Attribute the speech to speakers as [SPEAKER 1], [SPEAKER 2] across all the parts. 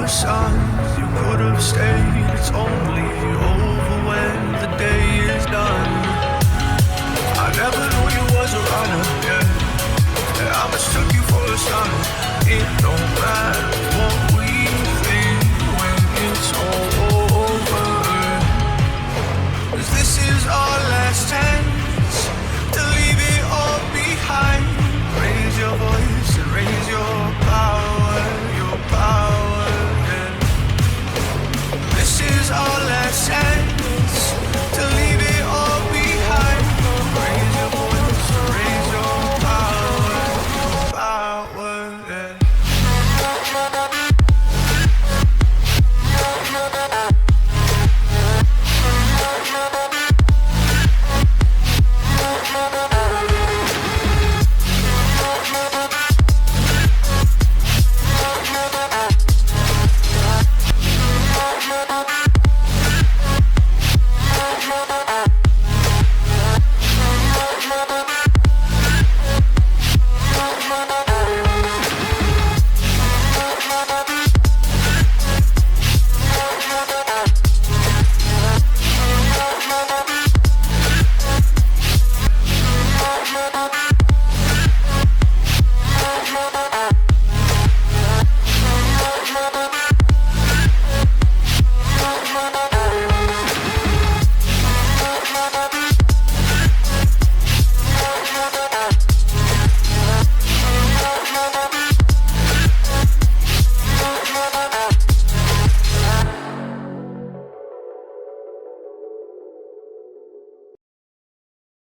[SPEAKER 1] the sun, you could have stayed. It's only over when the day is done. I never knew you was a runner, yeah. I mistook you for a son. It don't matter what we think when it's all over. 'Cause this is our last chance to leave it all behind. Raise your voice and raise your power, yeah. This is our last chance to leave it all behind. Raise your voice and raise your power, yeah.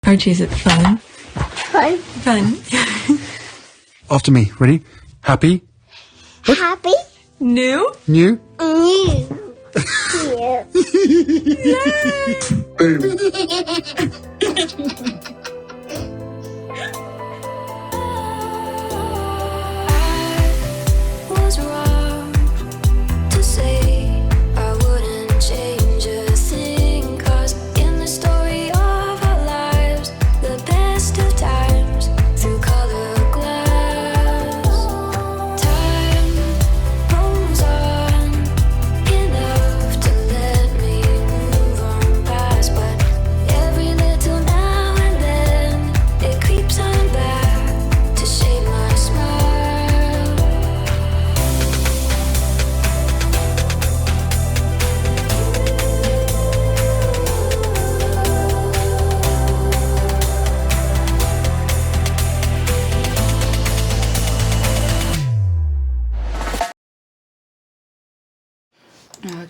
[SPEAKER 2] Archie, is it fun?
[SPEAKER 3] Fun.
[SPEAKER 2] Fun.
[SPEAKER 4] After me. Ready? Happy?
[SPEAKER 3] Happy.
[SPEAKER 2] New?
[SPEAKER 4] New?
[SPEAKER 3] New.
[SPEAKER 4] Boom.
[SPEAKER 5] Was wrong to say I wouldn't change a thing, 'cause in the story of our lives, the best of times through color glass, time moves on enough to let me move on past, but every little now and then it creeps on back to shade my smile.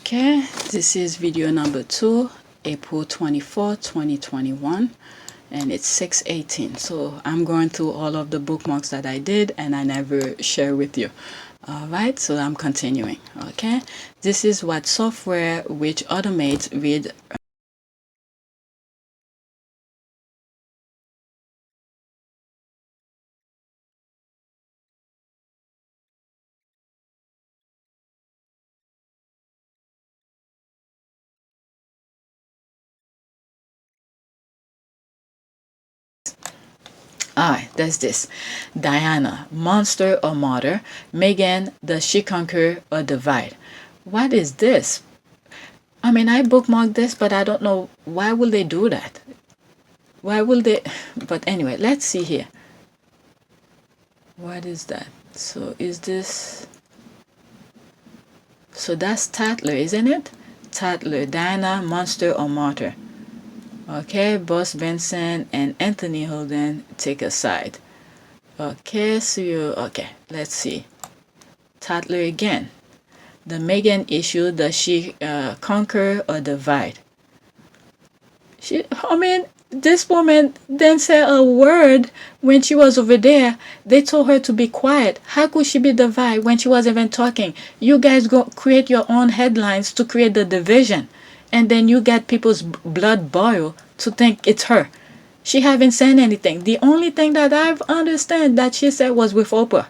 [SPEAKER 6] Okay, this is video number 2, April 24, 2021, and it's 6:18. So I'm going through all of the bookmarks that I did and I never share with you. Alright, so I'm continuing. Okay, this is what software which automates read. Alright, that's this. Diana, monster or martyr? Meghan, does she conquer or divide? What is this? I mean, I bookmarked this, but I don't know why will they do that. Why will they? But anyway, let's see here. What is that? So is this? So that's Tatler, isn't it? Tatler, Diana, monster or martyr? Okay, Boss Benson and Anthony Holden take a side. Okay, so okay, let's see. Tatler again. The Meghan issue, does she conquer or divide? This woman didn't say a word when she was over there. They told her to be quiet. How could she be divided when she wasn't even talking? You guys go create your own headlines to create the division. And then you get people's blood boil to think it's her. She haven't said anything. The only thing that I've understand that she said was with Oprah.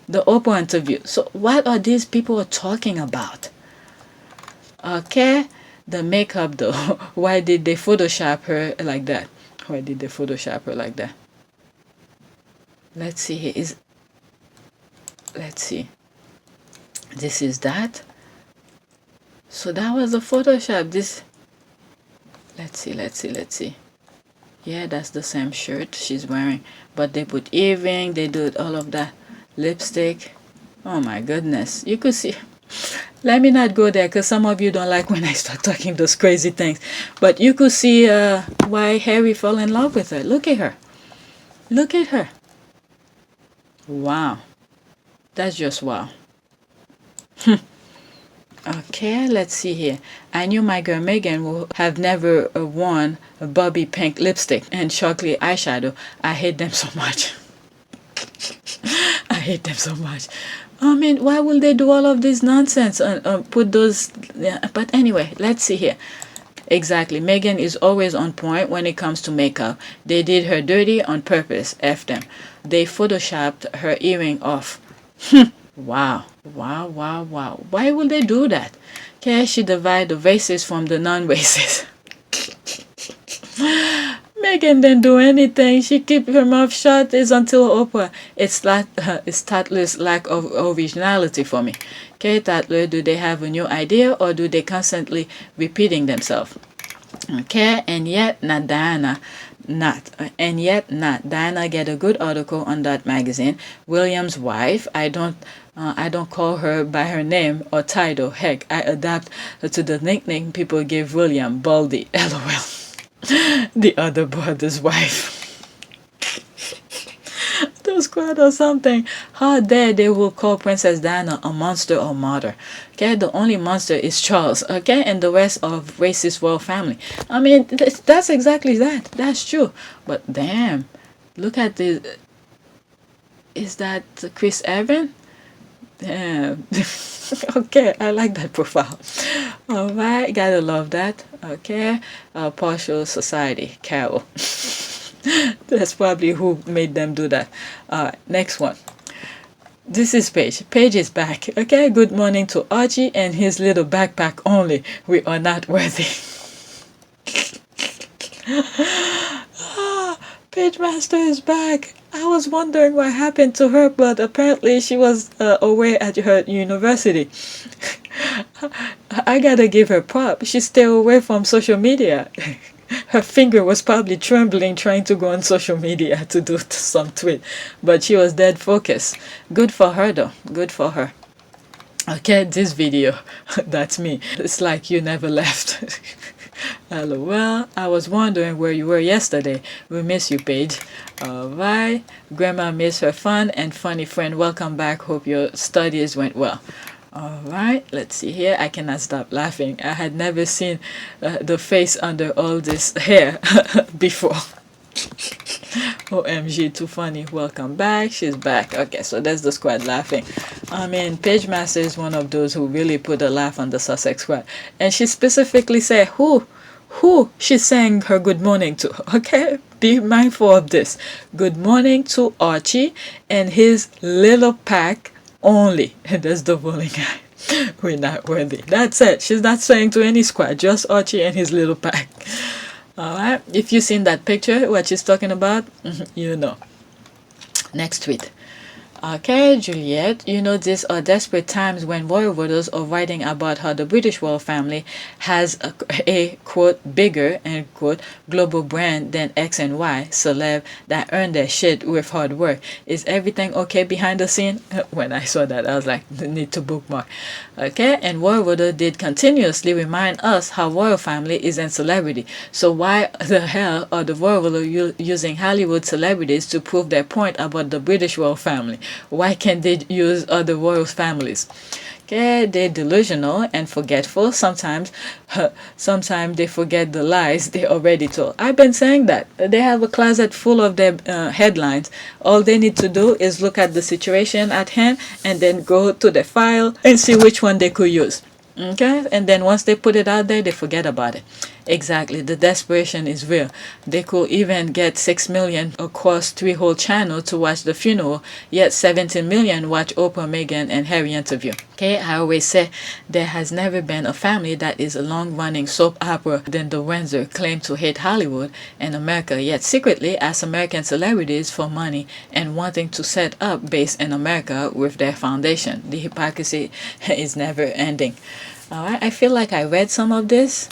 [SPEAKER 6] The Oprah interview. So what are these people talking about? Okay. The makeup though. Why did they Photoshop her like that? Why did they Photoshop her like that? Let's see here. Let's see. This is that. So that was a Photoshop. This, let's see. Yeah, that's the same shirt she's wearing. But they put earring, they did all of that. Lipstick. Oh my goodness. You could see. Let me not go there because some of you don't like when I start talking those crazy things. But you could see why Harry fell in love with her. Look at her. Look at her. Wow. That's just wow. Okay, let's see here. I knew my girl Meghan would have never worn a Bobby pink lipstick and chocolate eyeshadow. I hate them so much. I hate them so much. I mean, why will they do all of this nonsense and put those... Yeah, but anyway, let's see here. Exactly. Meghan is always on point when it comes to makeup. They did her dirty on purpose. F them. They photoshopped her earring off. Wow. Why would they do that? Can she divide the races from the non-races? Meghan didn't do anything. She keep her mouth shut. It's until Oprah. It's Tatler's lack of originality for me. Okay, Tatler, do they have a new idea or do they constantly repeating themselves? Okay, and yet not Diana. Diana get a good article on that magazine. William's wife. I don't call her by her name or title. Heck, I adapt to the nickname people give William, Baldy. LOL. The other brother's wife. The squad or something. How dare they will call Princess Diana a monster or martyr? Okay, the only monster is Charles. Okay, and the rest of racist royal family. I mean, that's exactly that. That's true. But damn, look at the. Is that Chris Evans? Damn. Okay, I like that profile. All right, gotta love that. Okay, partial society, Carol. That's probably who made them do that. Next one. This is Paige. Paige is back. Okay, good morning to Archie and his little backpack only. We are not worthy. Paige Master is back. I was wondering what happened to her, but apparently she was away at her university. I gotta give her prop. She stayed away from social media. Her finger was probably trembling trying to go on social media to do some tweet, but she was dead focused. Good for her though. Good for her. Okay, this video, that's me. It's like you never left. LOL. I was wondering where you were yesterday. We miss you, Paige. Alright. Grandma missed her fun and funny friend. Welcome back. Hope your studies went well. Alright, let's see here. I cannot stop laughing. I had never seen the face under all this hair before. OMG, too funny. Welcome back. She's back. Okay, so that's the squad laughing. I mean, Paige Master is one of those who really put a laugh on the Sussex squad. And she specifically said who she's saying her good morning to. Okay, be mindful of this. Good morning to Archie and his little pack only. That's the bullying guy. We're not worthy. That's it. She's not saying to any squad, just Archie and his little pack. Alright, if you've seen that picture, what she's talking about, you know. Next tweet. Okay, Juliet, you know these are desperate times when royal voters are writing about how the British royal family has a quote, bigger, end quote, global brand than X and Y celeb that earned their shit with hard work. Is everything okay behind the scene? When I saw that, I was like, need to bookmark. Okay, and royal voter did continuously remind us how royal family isn't celebrity. So why the hell are the royal voter using Hollywood celebrities to prove their point about the British royal family? Why can't they use other royal families? Okay, they're delusional and forgetful. Sometimes they forget the lies they already told. I've been saying that. They have a closet full of their headlines. All they need to do is look at the situation at hand and then go to the file and see which one they could use. Okay, and then once they put it out there, they forget about it. Exactly, the desperation is real. They could even get 6 million across 3 whole channels to watch the funeral, yet 17 million watch Oprah, Meghan, and Harry interview. Okay, I always say there has never been a family that is a long-running soap opera than the Windsor claim to hate Hollywood and America, yet secretly ask American celebrities for money and wanting to set up base in America with their foundation. The hypocrisy is never ending. Alright, I feel like I read some of this.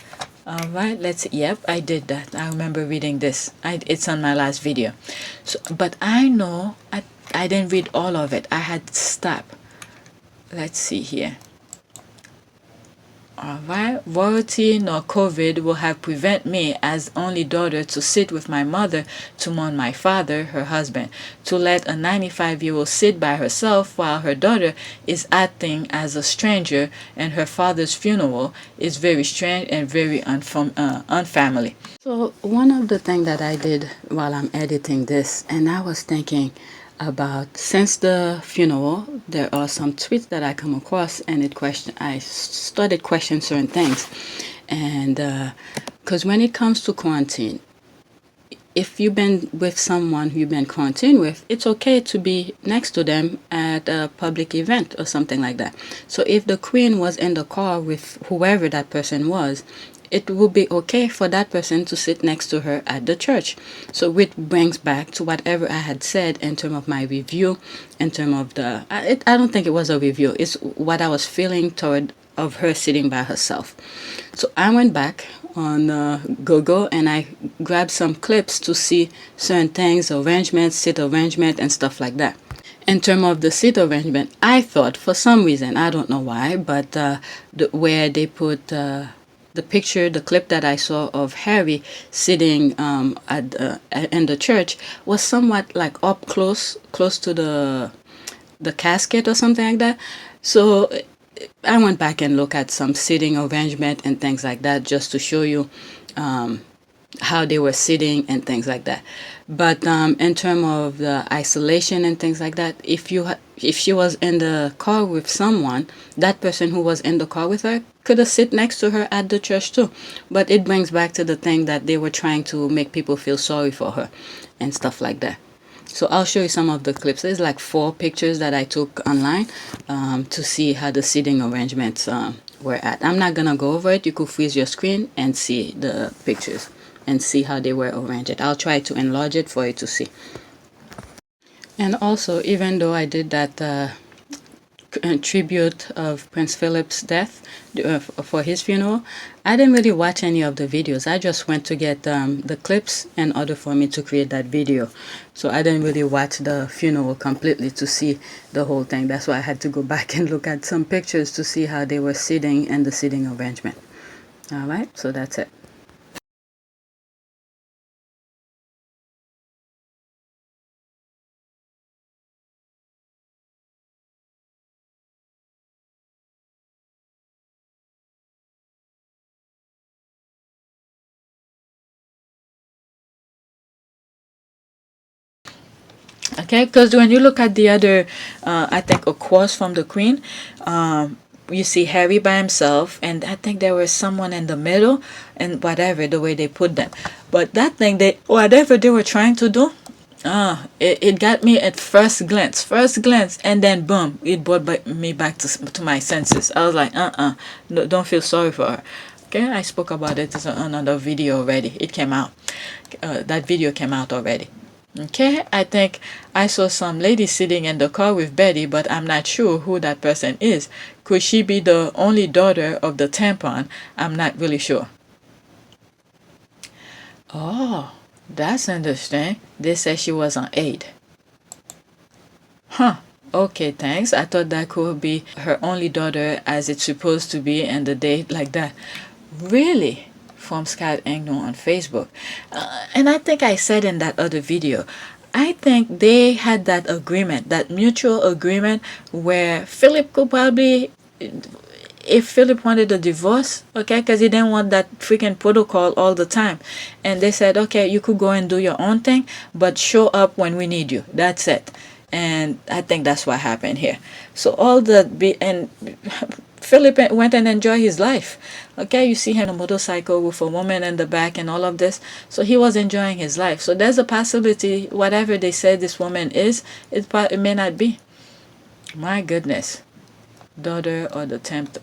[SPEAKER 6] Alright, yep, I did that. I remember reading this. It's on my last video. So, but I know I didn't read all of it. I had to stop. Let's see here. Alright, royalty nor COVID will have prevent me as only daughter to sit with my mother to mourn my father, her husband. To let a 95-year-old sit by herself while her daughter is acting as a stranger and her father's funeral is very strange and very unfamily. So one of the things that I did while I'm editing this, and I was thinking about since the funeral, there are some tweets that I come across, and I started questioning certain things, and because when it comes to quarantine, if you've been with someone who you've been quarantined with, it's okay to be next to them at a public event or something like that. So if the Queen was in the car with whoever that person was, it would be okay for that person to sit next to her at the church. So which brings back to whatever I had said in terms of my review, in terms of I don't think it was a review. It's what I was feeling toward of her sitting by herself. So I went back on Google and I grabbed some clips to see certain things, arrangements, seat arrangement, and stuff like that. In terms of the seat arrangement, I thought for some reason, I don't know why, but where they put the picture, the clip that I saw of Harry sitting in the church was somewhat like up close to the casket or something like that. So I went back and looked at some sitting arrangement and things like that just to show you how they were sitting and things like that. But in terms of the isolation and things like that, if she was in the car with someone, that person who was in the car with her could have sit next to her at the church too. But it brings back to the thing that they were trying to make people feel sorry for her and stuff like that. So I'll show you some of the clips. There's like 4 pictures that I took online to see how the seating arrangements were at. I'm not gonna go over it. You could freeze your screen and see the pictures and see how they were arranged. I'll try to enlarge it for you to see. And also, even though I did that tribute of Prince Philip's death for his funeral, I didn't really watch any of the videos. I just went to get the clips in order for me to create that video. So I didn't really watch the funeral completely to see the whole thing. That's why I had to go back and look at some pictures to see how they were sitting and the sitting arrangement. Alright, so that's it. Okay, because when you look at the other, I think across from the Queen, you see Harry by himself, and I think there was someone in the middle, and whatever the way they put them. But that thing, whatever they were trying to do, it got me at first glance, and then boom, it brought me back to my senses. I was like, no, don't feel sorry for her. Okay, I spoke about it in another video already. It came out. That video came out already. Okay, I think I saw some lady sitting in the car with Betty, but I'm not sure who that person is. Could she be the only daughter of the tampon? I'm not really sure. Oh, that's interesting. They said she was on aid. Huh. Okay, thanks. I thought that could be her only daughter as it's supposed to be and the date like that. Really? From Scott Engno on Facebook. And I think I said in that other video, I think they had that agreement, that mutual agreement where Philip could probably, if Philip wanted a divorce, okay, because he didn't want that freaking protocol all the time. And they said, okay, you could go and do your own thing, but show up when we need you. That's it. And I think that's what happened here. So all the, and Philip went and enjoyed his life. Okay, you see him on a motorcycle with a woman in the back and all of this. So he was enjoying his life. So there's a possibility whatever they said this woman is, it may not be. My goodness. Daughter or the 10th.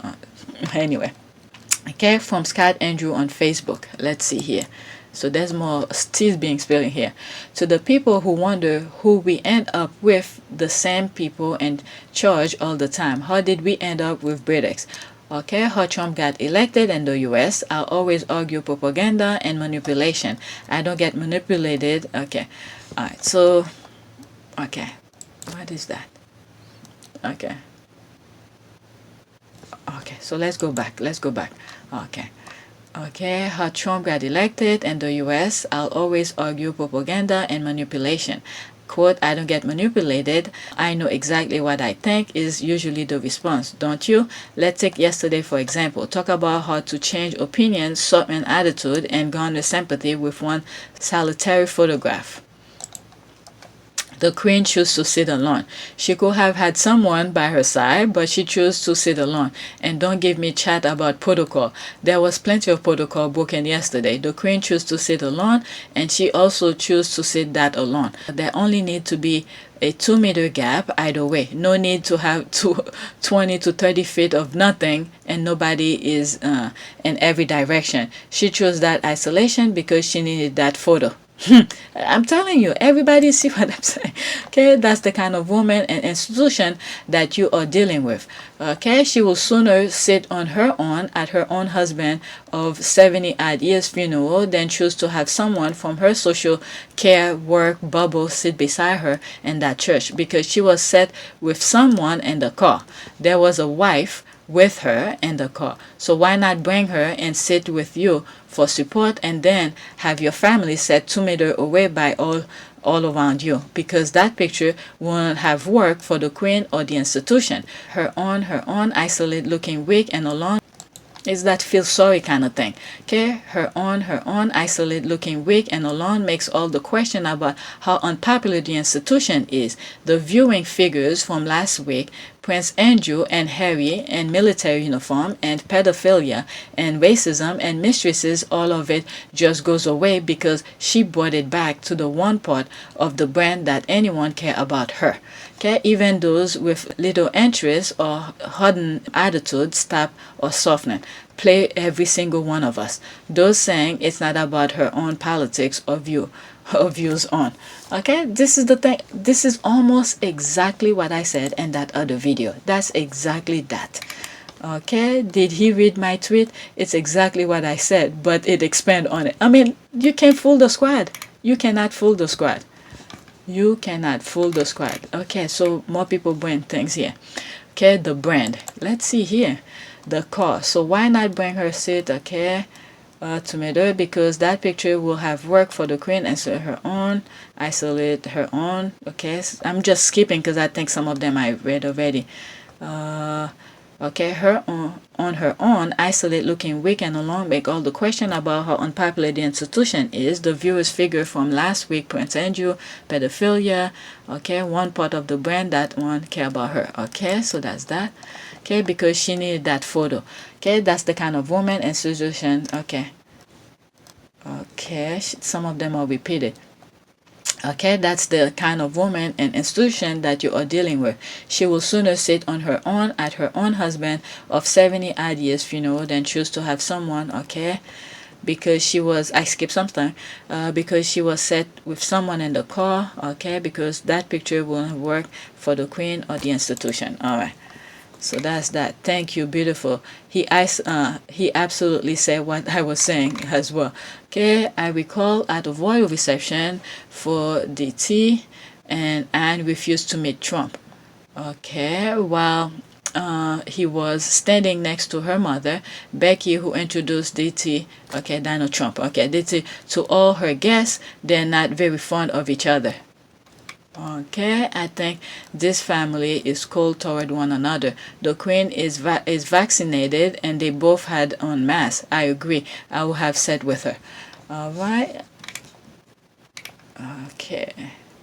[SPEAKER 6] Anyway. Okay, from Scott Andrew on Facebook. Let's see here. So there's more still being spilled here. To the people who wonder who we end up with, the same people in charge all the time. How did we end up with Britex? Okay, how Trump got elected in the US. I'll always argue propaganda and manipulation. I don't get manipulated. Okay. Alright, so okay. What is that? Okay. Okay, so let's go back. Okay. Okay, how Trump got elected in the US. I'll always argue propaganda and manipulation. Quote, I don't get manipulated. I know exactly what I think is usually the response, don't you? Let's take yesterday for example. Talk about how to change opinion, soften attitude, and garner sympathy with one solitary photograph. The Queen chose to sit alone. She could have had someone by her side, but she chose to sit alone. And don't give me chat about protocol. There was plenty of protocol broken yesterday. The Queen chose to sit alone, and she also chose to sit that alone. There only need to be a 2-meter gap either way. No need to have 20 to 30 feet of nothing and nobody is in every direction. She chose that isolation because she needed that photo. I'm telling you, everybody see what I'm saying. Okay, that's the kind of woman and institution that you are dealing with. Okay, she will sooner sit on her own at her own husband of 70-odd years funeral than choose to have someone from her social care work bubble sit beside her in that church, because she was set with someone in the car. There was a wife with her in the car. So why not bring her and sit with you for support, and then have your family set 2 meters away by all around you, because that picture won't have worked for the Queen or the institution. Her own, isolate, looking weak and alone. Is that feel sorry kind of thing. Okay, her own, isolate, looking weak and alone makes all the question about how unpopular the institution is. The viewing figures from last week, Prince Andrew and Harry in military uniform, and pedophilia and racism and mistresses, all of it just goes away because she brought it back to the one part of the brand that anyone care about her. Okay, even those with little interest or hardened attitude stop or soften. Play every single one of us. Those saying it's not about her own politics or views on. Okay, this is the thing. This is almost exactly what I said in that other video. That's exactly that. Okay, did he read my tweet? It's exactly what I said, but it expand on it. I mean, you can't fool the squad. You cannot fool the squad. You cannot fool the squad. Okay, so more people bring things here. Okay, the brand. Let's see here. The car. So why not bring her sit? Okay, tomato, because that picture will have worked for the Queen and so her own. Isolate her own. Okay, so I'm just skipping because I think some of them I read already. Okay, her on her own, isolate, looking weak and alone, make all the question about how unpopular the institution is. The viewers figure from last week, Prince Andrew, pedophilia. Okay, one part of the brand that one care about her. Okay, so that's that. Okay, because she needed that photo. Okay, that's the kind of woman and institution. Okay. Okay, some of them are repeated. Okay, that's the kind of woman and institution that you are dealing with. She will sooner sit on her own at her own husband of 70-odd years funeral than choose to have someone, okay, because she was, I skipped something, because she was set with someone in the car, okay, because that picture won't work for the Queen or the institution. All right. So that's that. Thank you, beautiful. He absolutely said what I was saying as well. Okay, I recall at a royal reception for DT, and Anne refused to meet Trump. Okay, while he was standing next to her mother, Becky, who introduced DT, okay, Donald Trump, okay, DT, to all her guests. They're not very fond of each other. Okay, I think this family is cold toward one another. The Queen is vaccinated and they both had on masks. I agree. I will have sat with her. All right. Okay.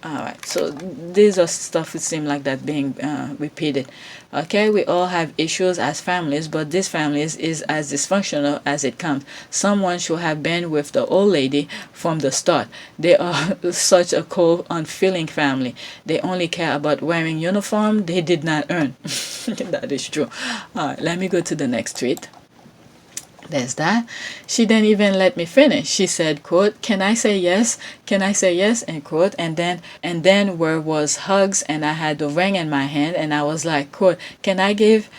[SPEAKER 6] All right, so these are stuff it seems like that being repeated. Okay, we all have issues as families, but this family is as dysfunctional as it comes. Someone should have been with the old lady from the start. They are such a cold, unfeeling family. They only care about wearing uniform they did not earn. That is true. All right, let me go to the next tweet. There's that. She didn't even let me finish. She said, quote, "Can I say yes? Can I say yes?" End quote. And then where was hugs and I had the ring in my hand and I was like, quote, Can I give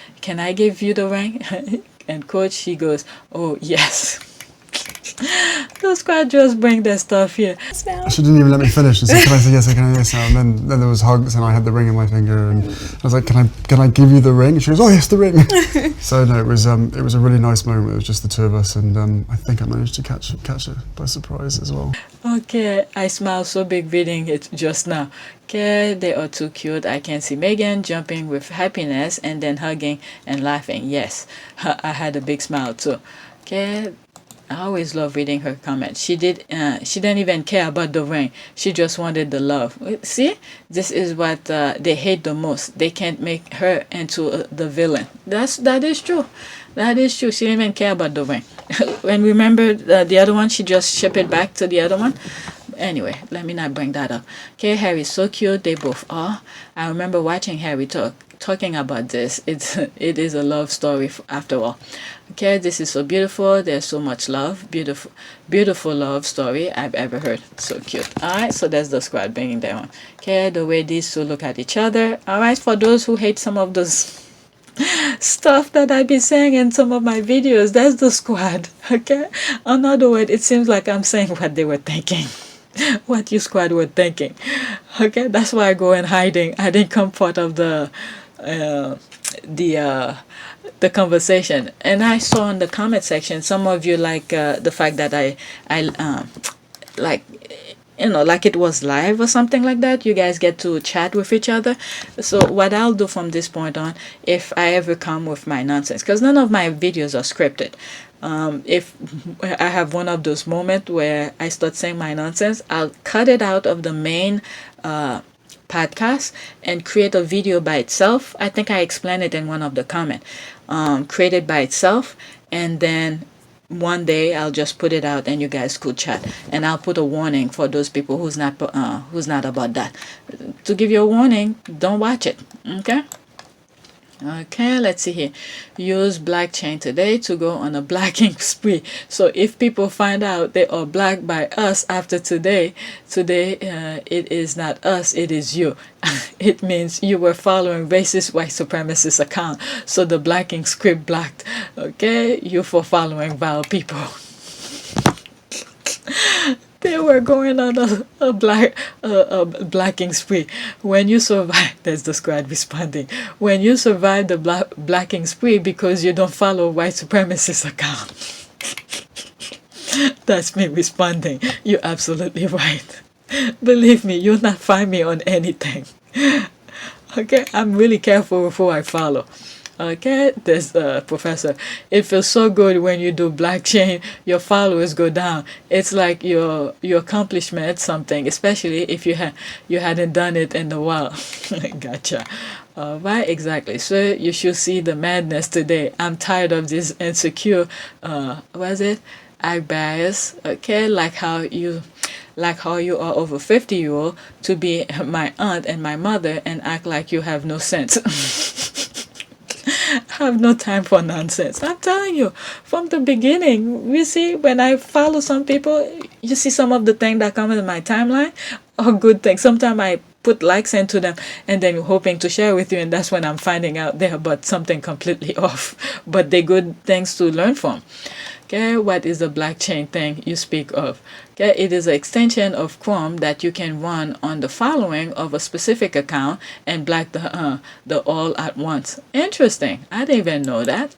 [SPEAKER 6] you the ring?" And quote, she goes, "Oh yes." Those squad just bring their stuff here.
[SPEAKER 4] She didn't even let me finish. She said, "Can I say yes? Can I yes?" And then there was hugs, and I had the ring in my finger, and I was like, "Can I give you the ring?" And she goes, "Oh yes, the ring." So no, it was a really nice moment. It was just the two of us, and I think I managed to catch her by surprise as well.
[SPEAKER 6] Okay, I smiled so big reading it just now. Okay, they are too cute. I can see Meghan jumping with happiness and then hugging and laughing. Yes, I had a big smile too. Okay. I always love reading her comments. She didn't even care about the ring. She just wanted the love. See, this is what they hate the most. They can't make her into the villain. That is true. That is true. She didn't even care about the ring. And remember the other one? She just shipped it back to the other one. Anyway, let me not bring that up. Okay, Harry's so cute. They both are. I remember watching Harry talking about this. It is a love story after all. Okay, this is so beautiful. There's so much love. Beautiful love story I've ever heard. So cute. All right, so that's the squad bringing them on. Okay, the way these two look at each other. All right, for those who hate some of those stuff that I be saying in some of my videos, that's the squad. Okay, in other words, it seems like I'm saying what they were thinking. What you squad were thinking. Okay, that's why I go in hiding. I didn't come part of the conversation. And I saw in the comment section some of you like the fact that I like, you know, like it was live or something like that. You guys get to chat with each other. So what I'll do from this point on, if I ever come with my nonsense, because none of my videos are scripted, if I have one of those moments where I start saying my nonsense, I'll cut it out of the main podcast and create a video by itself. I think I explained it in one of the comments. Create it by itself, and then one day I'll just put it out and you guys could chat, and I'll put a warning for those people who's not about that, to give you a warning. Don't watch it. Okay, let's see here. Use black chain today to go on a blacking spree. So if people find out they are black by us after today, it is not us, it is you. It means you were following racist white supremacist account. So the blacking script blocked. Okay, you for following vile people. They were going on a blacking spree. When you survive, that's the squad responding. When you survive the blacking spree because you don't follow white supremacist account. That's me responding. You're absolutely right. Believe me, you'll not find me on anything. Okay, I'm really careful with who I follow. Okay, there's professor. It feels so good when you do black chain, your followers go down. It's like your accomplishment something, especially if you hadn't done it in a while. Gotcha. Right, exactly. So you should see the madness today. I'm tired of this insecure what is it? I bias. Okay, like how you are over 50-year-old to be my aunt and my mother and act like you have no sense. Have no time for nonsense. I'm telling you, from the beginning, you see, when I follow some people, you see some of the things that come in my timeline are good things. Sometimes I put likes into them and then hoping to share with you, and that's when I'm finding out they're about something completely off. But they're good things to learn from. Okay, what is the blockchain thing you speak of? Okay, it is an extension of Chrome that you can run on the following of a specific account and block the all at once. Interesting. I didn't even know that.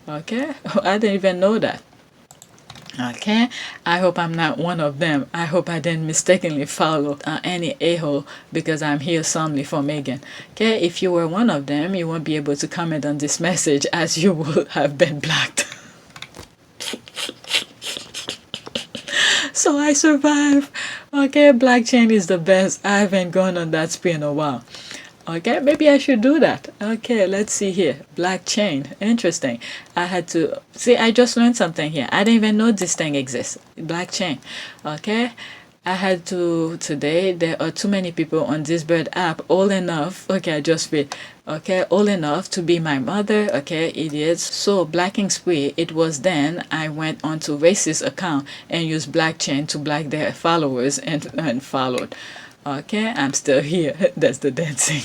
[SPEAKER 6] Okay, I didn't even know that. Okay, I hope I'm not one of them. I hope I didn't mistakenly follow any a-hole because I'm here solely for Meghan. Okay, if you were one of them, you won't be able to comment on this message as you would have been blocked. So I survived. Okay, black chain is the best. I haven't gone on that spree in a while. Okay, maybe I should do that. Okay, let's see here. Black chain. Interesting. I had to see, I just learned something here. I didn't even know this thing exists. Black chain. Okay. I had to today. There are too many people on this bird app old enough. Okay, I just read. Okay, old enough to be my mother. Okay, idiots. So blacking spree. It was then I went onto racist account and used black chain to black their followers and followed. Okay, I'm still here. That's the dancing.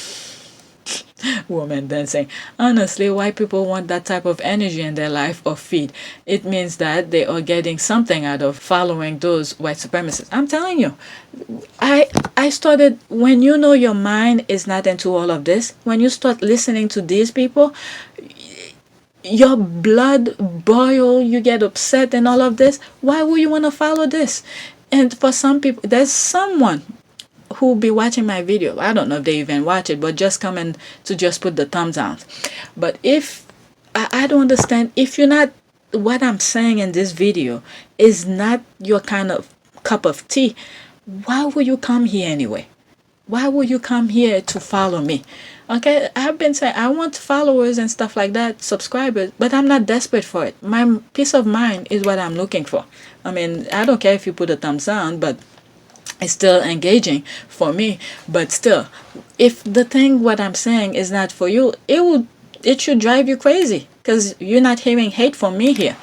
[SPEAKER 6] Woman dancing. Honestly, white people want that type of energy in their life or feed. It means that they are getting something out of following those white supremacists. I'm telling you, I started, when you know your mind is not into all of this, when you start listening to these people, your blood boil, you get upset and all of this. Why would you want to follow this? And for some people, there's someone who be watching my video. I don't know if they even watch it, but just coming to just put the thumbs down. But if I don't understand, if you're not, what I'm saying in this video is not your kind of cup of tea, why would you come here anyway? Why would you come here to follow me? Okay, I've been saying I want followers and stuff like that, subscribers, but I'm not desperate for it. My peace of mind is what I'm looking for. I mean, I don't care if you put a thumbs down, but it's still engaging for me. But still, if the thing what I'm saying is not for you, it should drive you crazy, because you're not hearing hate from me here.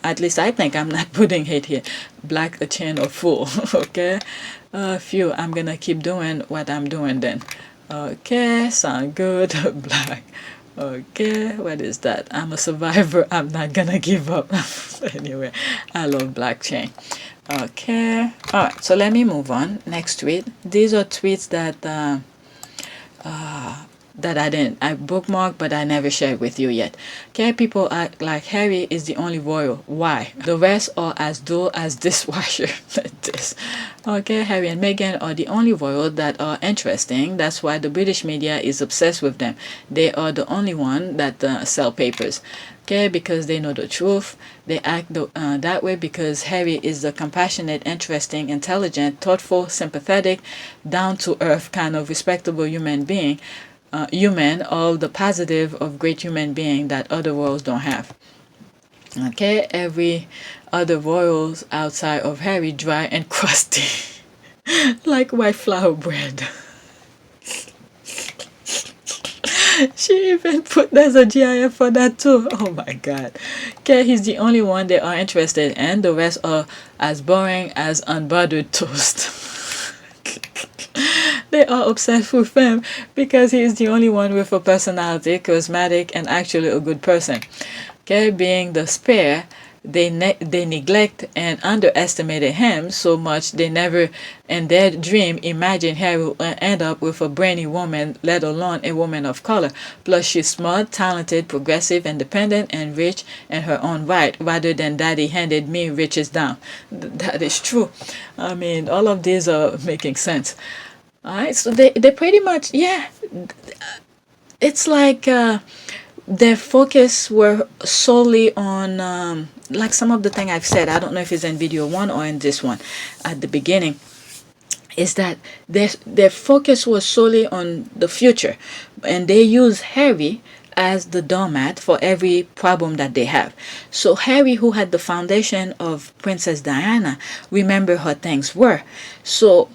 [SPEAKER 6] At least I think I'm not putting hate here. Black a chain or fool. Okay, phew. I'm gonna keep doing what I'm doing then. Okay, sound good. Black. Okay, what is that? I'm a survivor. I'm not gonna give up. Anyway, I love black chain. Okay, all right, so let me move on. Next tweet. These are tweets that that I bookmarked, but I never shared with you yet. Okay, people act like Harry is the only royal. Why? The rest are as dull as dishwasher. This. Okay, Harry and Meghan are the only royal that are interesting. That's why the British media is obsessed with them. They are the only one that sell papers. Okay, because they know the truth. They act that way because Harry is the compassionate, interesting, intelligent, thoughtful, sympathetic, down-to-earth kind of respectable human being. Human, all the positive of great human being that other royals don't have. Okay, every other royals outside of Harry dry and crusty, like white flour bread. She even put there's a GIF for that too. Oh my god. Okay, he's the only one they are interested in. The rest are as boring as unbuttered toast. They are obsessed with him because he is the only one with a personality, charismatic, and actually a good person. Okay, being the spare, they neglect and underestimated him so much they never in their dream imagine Harry will end up with a brainy woman, let alone a woman of color. Plus she's smart, talented, progressive, independent, and rich in her own right, rather than daddy handed me riches down. That is true. I mean, all of these are making sense. Alright, so they pretty much, yeah, it's like their focus were solely on like some of the thing I've said. I don't know if it's in video 1 or in this one at the beginning, is that their focus was solely on the future, and they use Harry as the doormat for every problem that they have. So Harry, who had the foundation of Princess Diana, remember how things were. So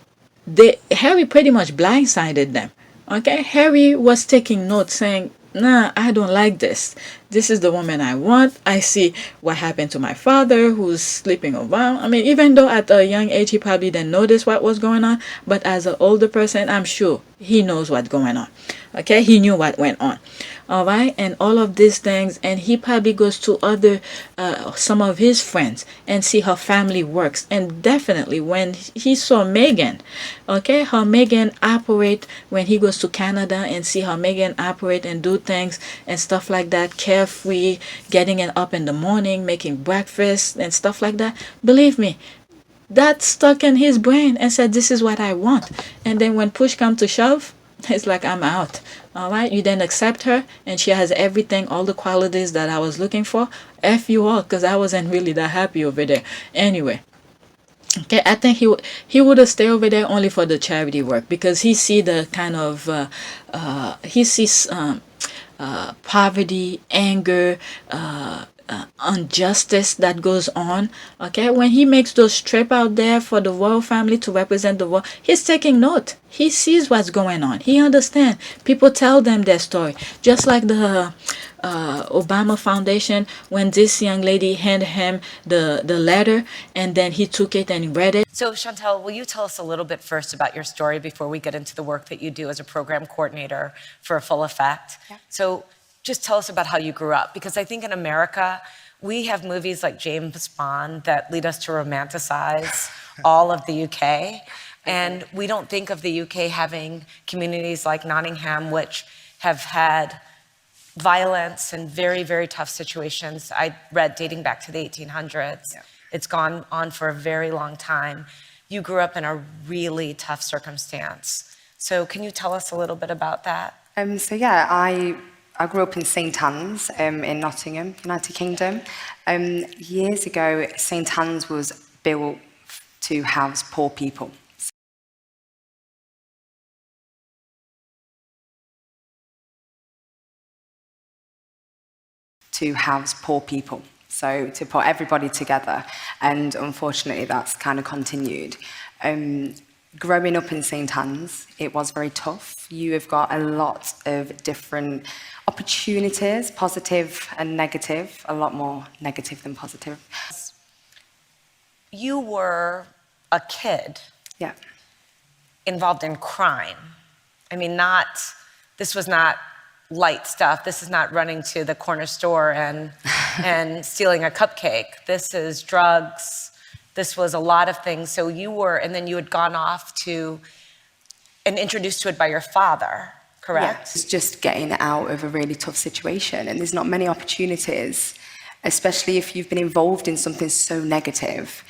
[SPEAKER 6] Harry pretty much blindsided them. Okay, Harry was taking notes saying, nah, I don't like this. This is the woman I want. I see what happened to my father who's sleeping around. I mean, even though at a young age he probably didn't notice what was going on, but as an older person, I'm sure he knows what's going on. Okay, he knew what went on. All right, and all of these things, and he probably goes to other some of his friends and see how family works. And definitely when he saw Meghan, okay, how Meghan operate, when he goes to Canada and see how Meghan operate and do things and stuff like that, carefree, getting it up in the morning, making breakfast and stuff like that, believe me, that stuck in his brain and said, this is what I want. And then when push come to shove, it's like, I'm out. All right, you then accept her and she has everything, all the qualities that I was looking for. F you all, because I wasn't really that happy over there. Anyway, Okay, I think he would have stayed over there only for the charity work, because he see the kind of he sees poverty, anger, injustice that goes on. Okay, when he makes those trip out there for the royal family to represent the world, he's taking note. He sees what's going on. He understands. People tell them their story, just like the Obama Foundation, when this young lady handed him the letter, and then he took it and read it.
[SPEAKER 7] So Chantel, will you tell us a little bit first about your story before we get into the work that you do as a program coordinator for Full Effect?
[SPEAKER 8] Yeah.
[SPEAKER 7] So just tell us about how you grew up, because I think in America, we have movies like James Bond that lead us to romanticize all of the UK. And we don't think of the UK having communities like Nottingham, which have had violence and very, very tough situations. I read dating back to the 1800s.
[SPEAKER 8] Yeah.
[SPEAKER 7] It's gone on for a very long time. You grew up in a really tough circumstance. So can you tell us a little bit about that?
[SPEAKER 8] So yeah, I grew up in St Anne's in Nottingham, United Kingdom. Years ago, St Anne's was built to house poor people. To house poor people. So to put everybody together, and unfortunately that's kind of continued. Growing up in St Anne's, it was very tough. You have got a lot of different opportunities, positive and negative, a lot more negative than positive.
[SPEAKER 7] You were a kid
[SPEAKER 8] Yeah.
[SPEAKER 7] involved in crime. I mean, this was not light stuff. This is not running to the corner store and stealing a cupcake. This is drugs. This was a lot of things. So and then you had gone off to, and introduced to it by your father, correct?
[SPEAKER 8] Yeah. It's just getting out of a really tough situation, and there's not many opportunities, especially if you've been involved in something so negative.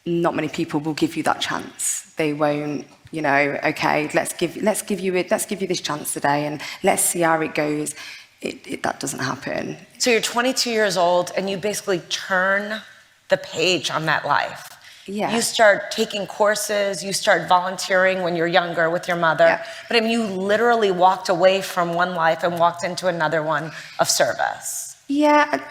[SPEAKER 8] Not many people will give you that chance. They won't, okay, let's give you this chance today, and let's see how it goes. That doesn't happen.
[SPEAKER 7] So you're 22 years old, and you basically turn the page on that life.
[SPEAKER 8] Yeah.
[SPEAKER 7] You start taking courses, you start volunteering when you're younger with your mother.
[SPEAKER 8] Yeah.
[SPEAKER 7] But I mean, you literally walked away from one life and walked into another one of service.
[SPEAKER 8] Yeah,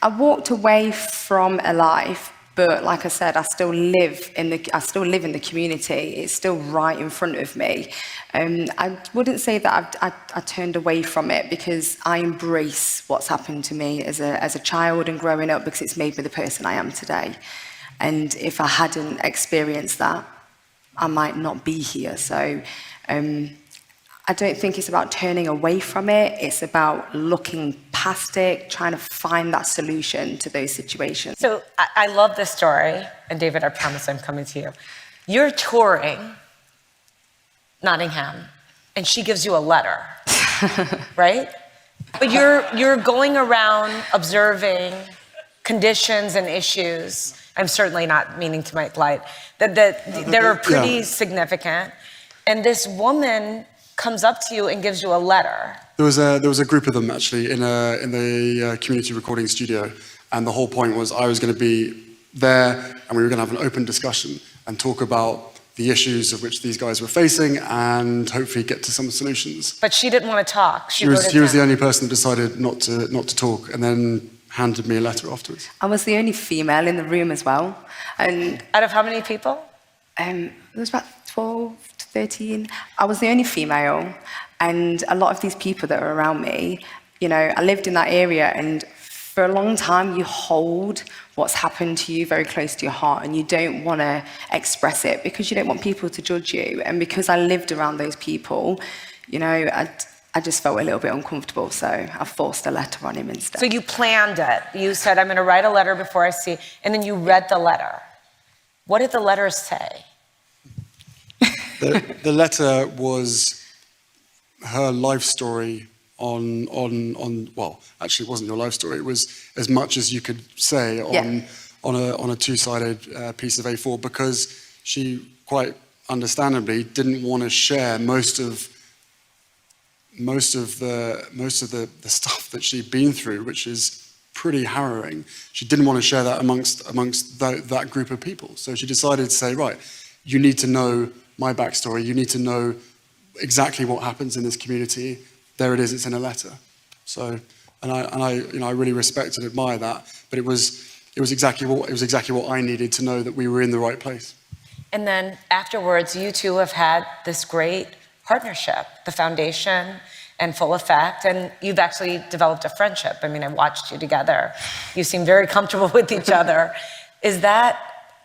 [SPEAKER 8] I walked away from a life, but like I said, I still live in the community. It's still right in front of me. I wouldn't say that I turned away from it, because I embrace what's happened to me as a child and growing up, because it's made me the person I am today. And if I hadn't experienced that, I might not be here. So I don't think it's about turning away from it. It's about looking past it, trying to find that solution to those situations.
[SPEAKER 7] So I love this story. And David, I promise I'm coming to you. You're touring Nottingham, and she gives you a letter, right? But you're going around observing conditions and issues. I'm certainly not meaning to make light, that are pretty significant. And this woman comes up to you and gives you a letter.
[SPEAKER 4] There was a group of them actually in the community recording studio, and the whole point was I was going to be there, and we were going to have an open discussion and talk about the issues of which these guys were facing, and hopefully get to some solutions.
[SPEAKER 7] But she didn't want to talk.
[SPEAKER 4] She was the only person that decided not to talk, and then handed me a letter afterwards.
[SPEAKER 8] I was the only female in the room as well. And
[SPEAKER 7] out of how many people?
[SPEAKER 8] There was about 12 to 13. I was the only female, and a lot of these people that were around me, I lived in that area, and for a long time you hold what's happened to you very close to your heart, and you don't want to express it because you don't want people to judge you. And because I lived around those people, I just felt a little bit uncomfortable, so I forced a letter on him instead.
[SPEAKER 7] So you planned it. You said, I'm going to write a letter before I see, and then you read the letter. What did the letter say?
[SPEAKER 4] The letter was her life story on well, actually it wasn't your life story. It was as much as you could say on a two-sided piece of A4, because she quite understandably didn't want to share most of the stuff that she'd been through, which is pretty harrowing. She didn't want to share that amongst that group of people. So she decided to say, right, you need to know my backstory. You need to know exactly what happens in this community. There it is. It's in a letter. So, and I really respect and admire that. But it was exactly what I needed to know that we were in the right place.
[SPEAKER 7] And then afterwards, you two have had this great partnership, the foundation and Full Effect, and you've actually developed a friendship. I mean, I watched you together. You seem very comfortable with each other. Is that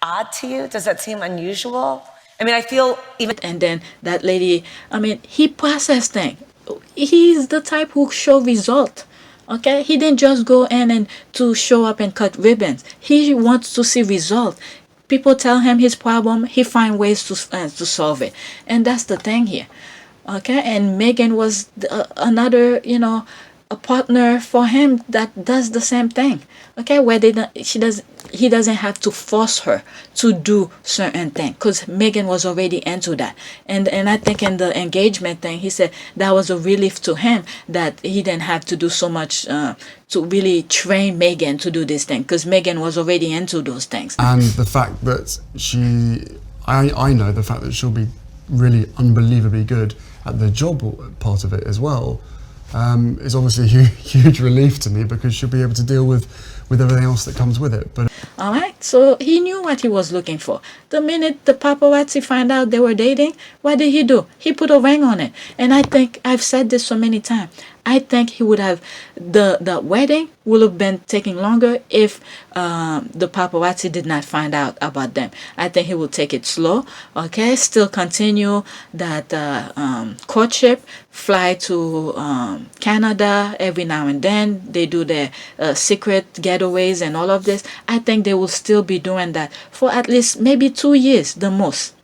[SPEAKER 7] odd to you? Does that seem unusual? I mean, I feel even...
[SPEAKER 6] And then that lady, I mean, he processed things. He's the type who show result. Okay, he didn't just go in and to show up and cut ribbons. He wants to see result. People tell him his problem, he find ways to solve it, and that's the thing here. Okay, and Meghan was another, you know, a partner for him that does the same thing. Okay, where he doesn't have to force her to do certain things, because Meghan was already into that. And I think in the engagement thing, he said that was a relief to him that he didn't have to do so much to really train Meghan to do this thing, because Meghan was already into those things.
[SPEAKER 4] And the fact that I know the fact that she'll be really unbelievably good at the job part of it as well, is obviously a huge relief to me, because she'll be able to deal with everything else that comes with it. But
[SPEAKER 6] all right, so he knew what he was looking for. The minute the paparazzi found out they were dating, what did he do? He put a ring on it. And I think I've said this so many times. I think he would have, the wedding would have been taking longer if the paparazzi did not find out about them. I think he will take it slow, okay? Still continue that courtship, fly to Canada every now and then. They do their secret getaways and all of this. I think they will still be doing that for at least maybe 2 years, the most.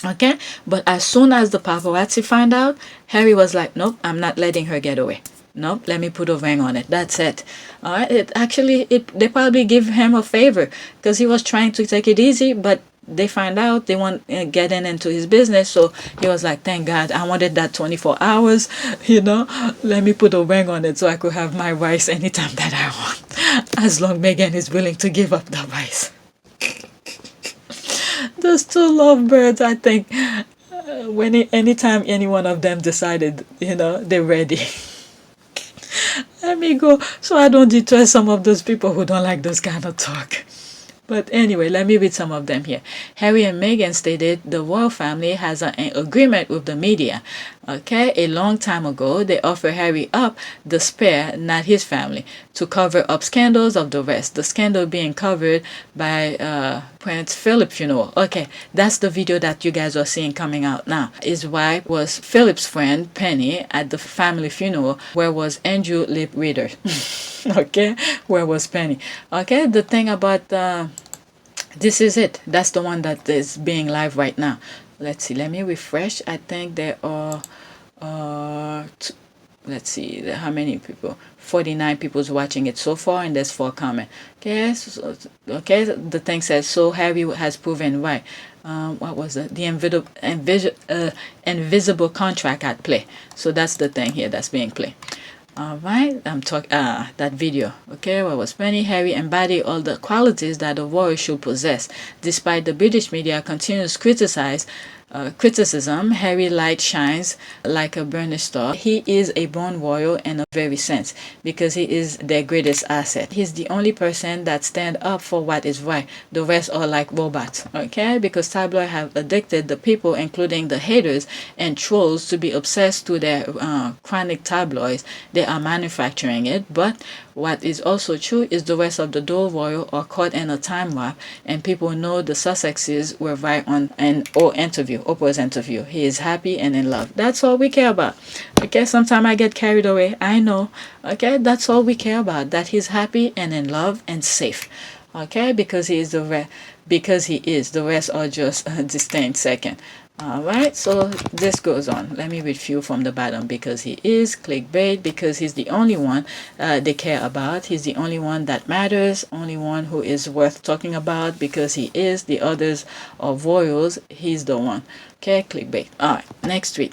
[SPEAKER 6] Okay, but as soon as the paparazzi find out, Harry was like, nope, I'm not letting her get away. Nope, let me put a ring on it. That's it. All right, they probably give him a favor, because he was trying to take it easy, but they find out they want getting into his business. So he was like, thank God, I wanted that 24 hours, you know, let me put a ring on it so I could have my rice anytime that I want, as long Meghan is willing to give up the rice. Those two lovebirds, I think, anytime any one of them decided, you know, they're ready. Let me go so I don't deter some of those people who don't like those kind of talk. But anyway, let me read some of them here. Harry and Meghan stated the royal family has an agreement with the media. Okay, a long time ago, they offered Harry up the spare, not his family, to cover up scandals of the rest. The scandal being covered by Prince Philip's funeral. Okay, that's the video that you guys are seeing coming out now. His wife was Philip's friend, Penny, at the family funeral. Where was Andrew Lip Reader? Okay, where was Penny? Okay, the thing about this is it. That's the one that is being live right now. Let's see. Let me refresh. I think there are, let's see, how many people? 49 people's watching it so far, and there's 4 comments. Okay, okay. The thing says, so Harry has proven right. What was it? The invisible contract at play. So that's the thing here that's being played. All right, I'm talking that video. Okay, what was Penny? Harry embodied all the qualities that a royal should possess. Despite the British media continues criticism, Harry light shines like a burnished star. He is a born royal in a very sense, because he is their greatest asset. He's the only person that stand up for what is right. The rest are like robots. Okay, because tabloids have addicted the people, including the haters and trolls, to be obsessed to their chronic tabloids. They are manufacturing it, but what is also true is the rest of the dual royal are caught in a time warp, and people know the Sussexes were right on Oprah's interview. He is happy and in love. That's all we care about. Okay, sometimes I get carried away. I know. Okay, that's all we care about. That he's happy and in love and safe. Okay, because he is because he is. The rest are just distant second. All right, so this goes on. Let me read few from the bottom. Because he is clickbait, because he's the only one they care about. He's the only one that matters, only one who is worth talking about, because he is. The others are royals. He's the one. Okay, clickbait. All right, next tweet.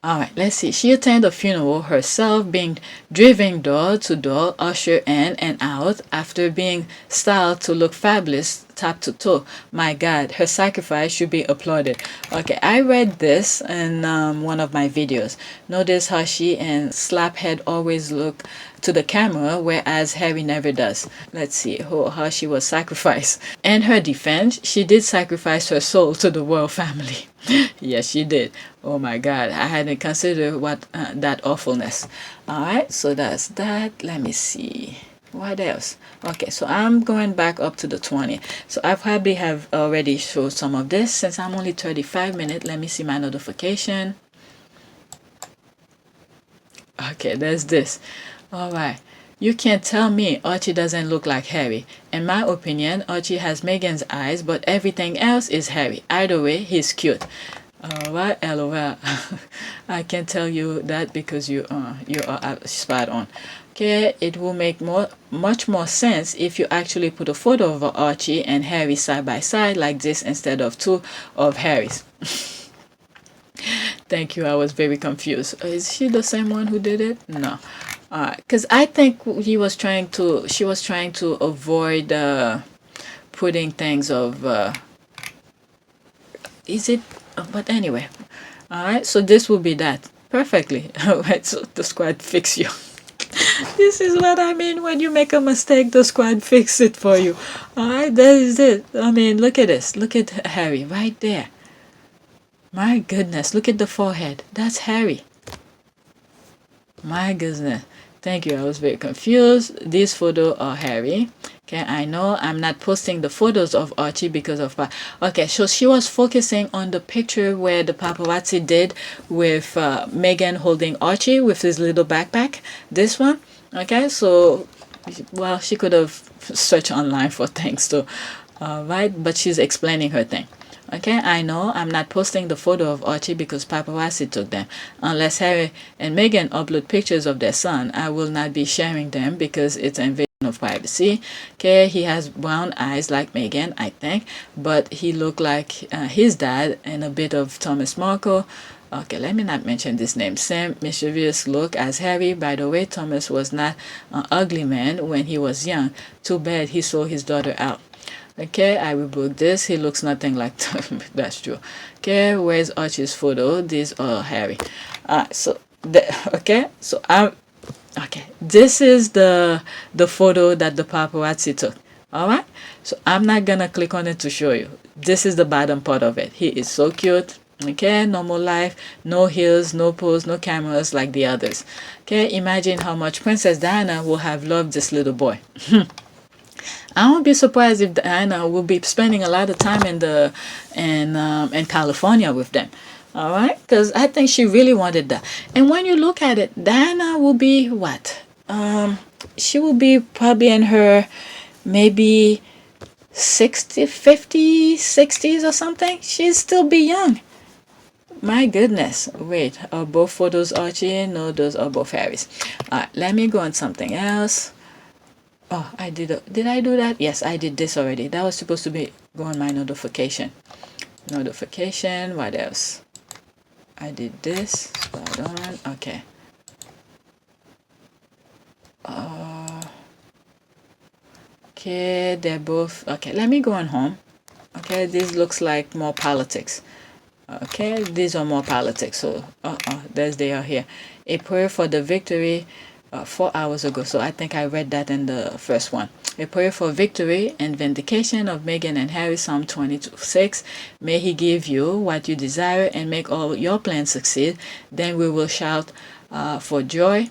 [SPEAKER 6] All right, let's see. She attended the funeral herself, being driven door to door, usher in and out, after being styled to look fabulous top to toe. My God, her sacrifice should be applauded. Okay, I read this in one of my videos. Notice how she and Slaphead always look to the camera, whereas Harry never does. Let's see how she was sacrificed. In her defense, she did sacrifice her soul to the royal family. Yes, she did. Oh my God, I hadn't considered what that awfulness. All right, so that's that. Let me see. What else? Okay, so I'm going back up to the 20. So I probably have already showed some of this. Since I'm only 35 minutes, let me see my notification. Okay, there's this. All right. You can't tell me Archie doesn't look like Harry. In my opinion, Archie has Meghan's eyes, but everything else is Harry. Either way, he's cute. Alright, LOL. I can tell you that because you are spot on. Okay, it will make much more sense if you actually put a photo of Archie and Harry side by side like this instead of two of Harry's. Thank you. I was very confused. Is she the same one who did it? No. Because I think she was trying to avoid putting things of. Is it? But anyway, all right. So this will be that perfectly. All right. So the squad fix you. This is what I mean when you make a mistake. The squad fix it for you. All right. That is it. I mean, look at this. Look at Harry right there. My goodness. Look at the forehead. That's Harry. My goodness. Thank you. I was very confused. These photos are Harry. Okay, I know I'm not posting the photos of Archie because of... Okay, so she was focusing on the picture where the paparazzi did with Meghan holding Archie with his little backpack. This one. Okay, so... Well, she could have searched online for things too. Right? But she's explaining her thing. Okay, I know I'm not posting the photo of Archie because paparazzi took them. Unless Harry and Meghan upload pictures of their son, I will not be sharing them because it's an invasion of privacy. Okay, he has brown eyes like Meghan, I think, but he looked like his dad and a bit of Thomas Markle. Okay, let me not mention this name. Same mischievous look as Harry. By the way, Thomas was not an ugly man when he was young. Too bad he sold his daughter out. Okay, I will book this. He looks nothing like that's true. Okay, where's Archie's photo? These are Harry. So okay, so okay. This is the photo that the paparazzi took. All right, so I'm not gonna click on it to show you. This is the bottom part of it. He is so cute. Okay, normal life, no heels, no pose, no cameras like the others. Okay, imagine how much Princess Diana will have loved this little boy. I won't be surprised if Diana will be spending a lot of time in California with them. All right, because I think she really wanted that. And when you look at it, Diana will be what? She will be probably in her maybe 60, 50, 60s or something. She'll still be young. My goodness. Wait, are both photos Archie? No, those are both Harry's. All right, let me go on something else. Oh, I did. Did I do that? Yes, I did this already. That was supposed to be go on my notification. Notification. What else? I did this. Spot on. Okay. Okay, they're both. Okay, let me go on home. Okay, this looks like more politics. Okay, these are more politics. So, there's they are here. A prayer for the victory. 4 hours ago, so I think I read that in the first one. A prayer for victory and vindication of Meghan and Harry, Psalm 22:6. May he give you what you desire and make all your plans succeed. Then we will shout for joy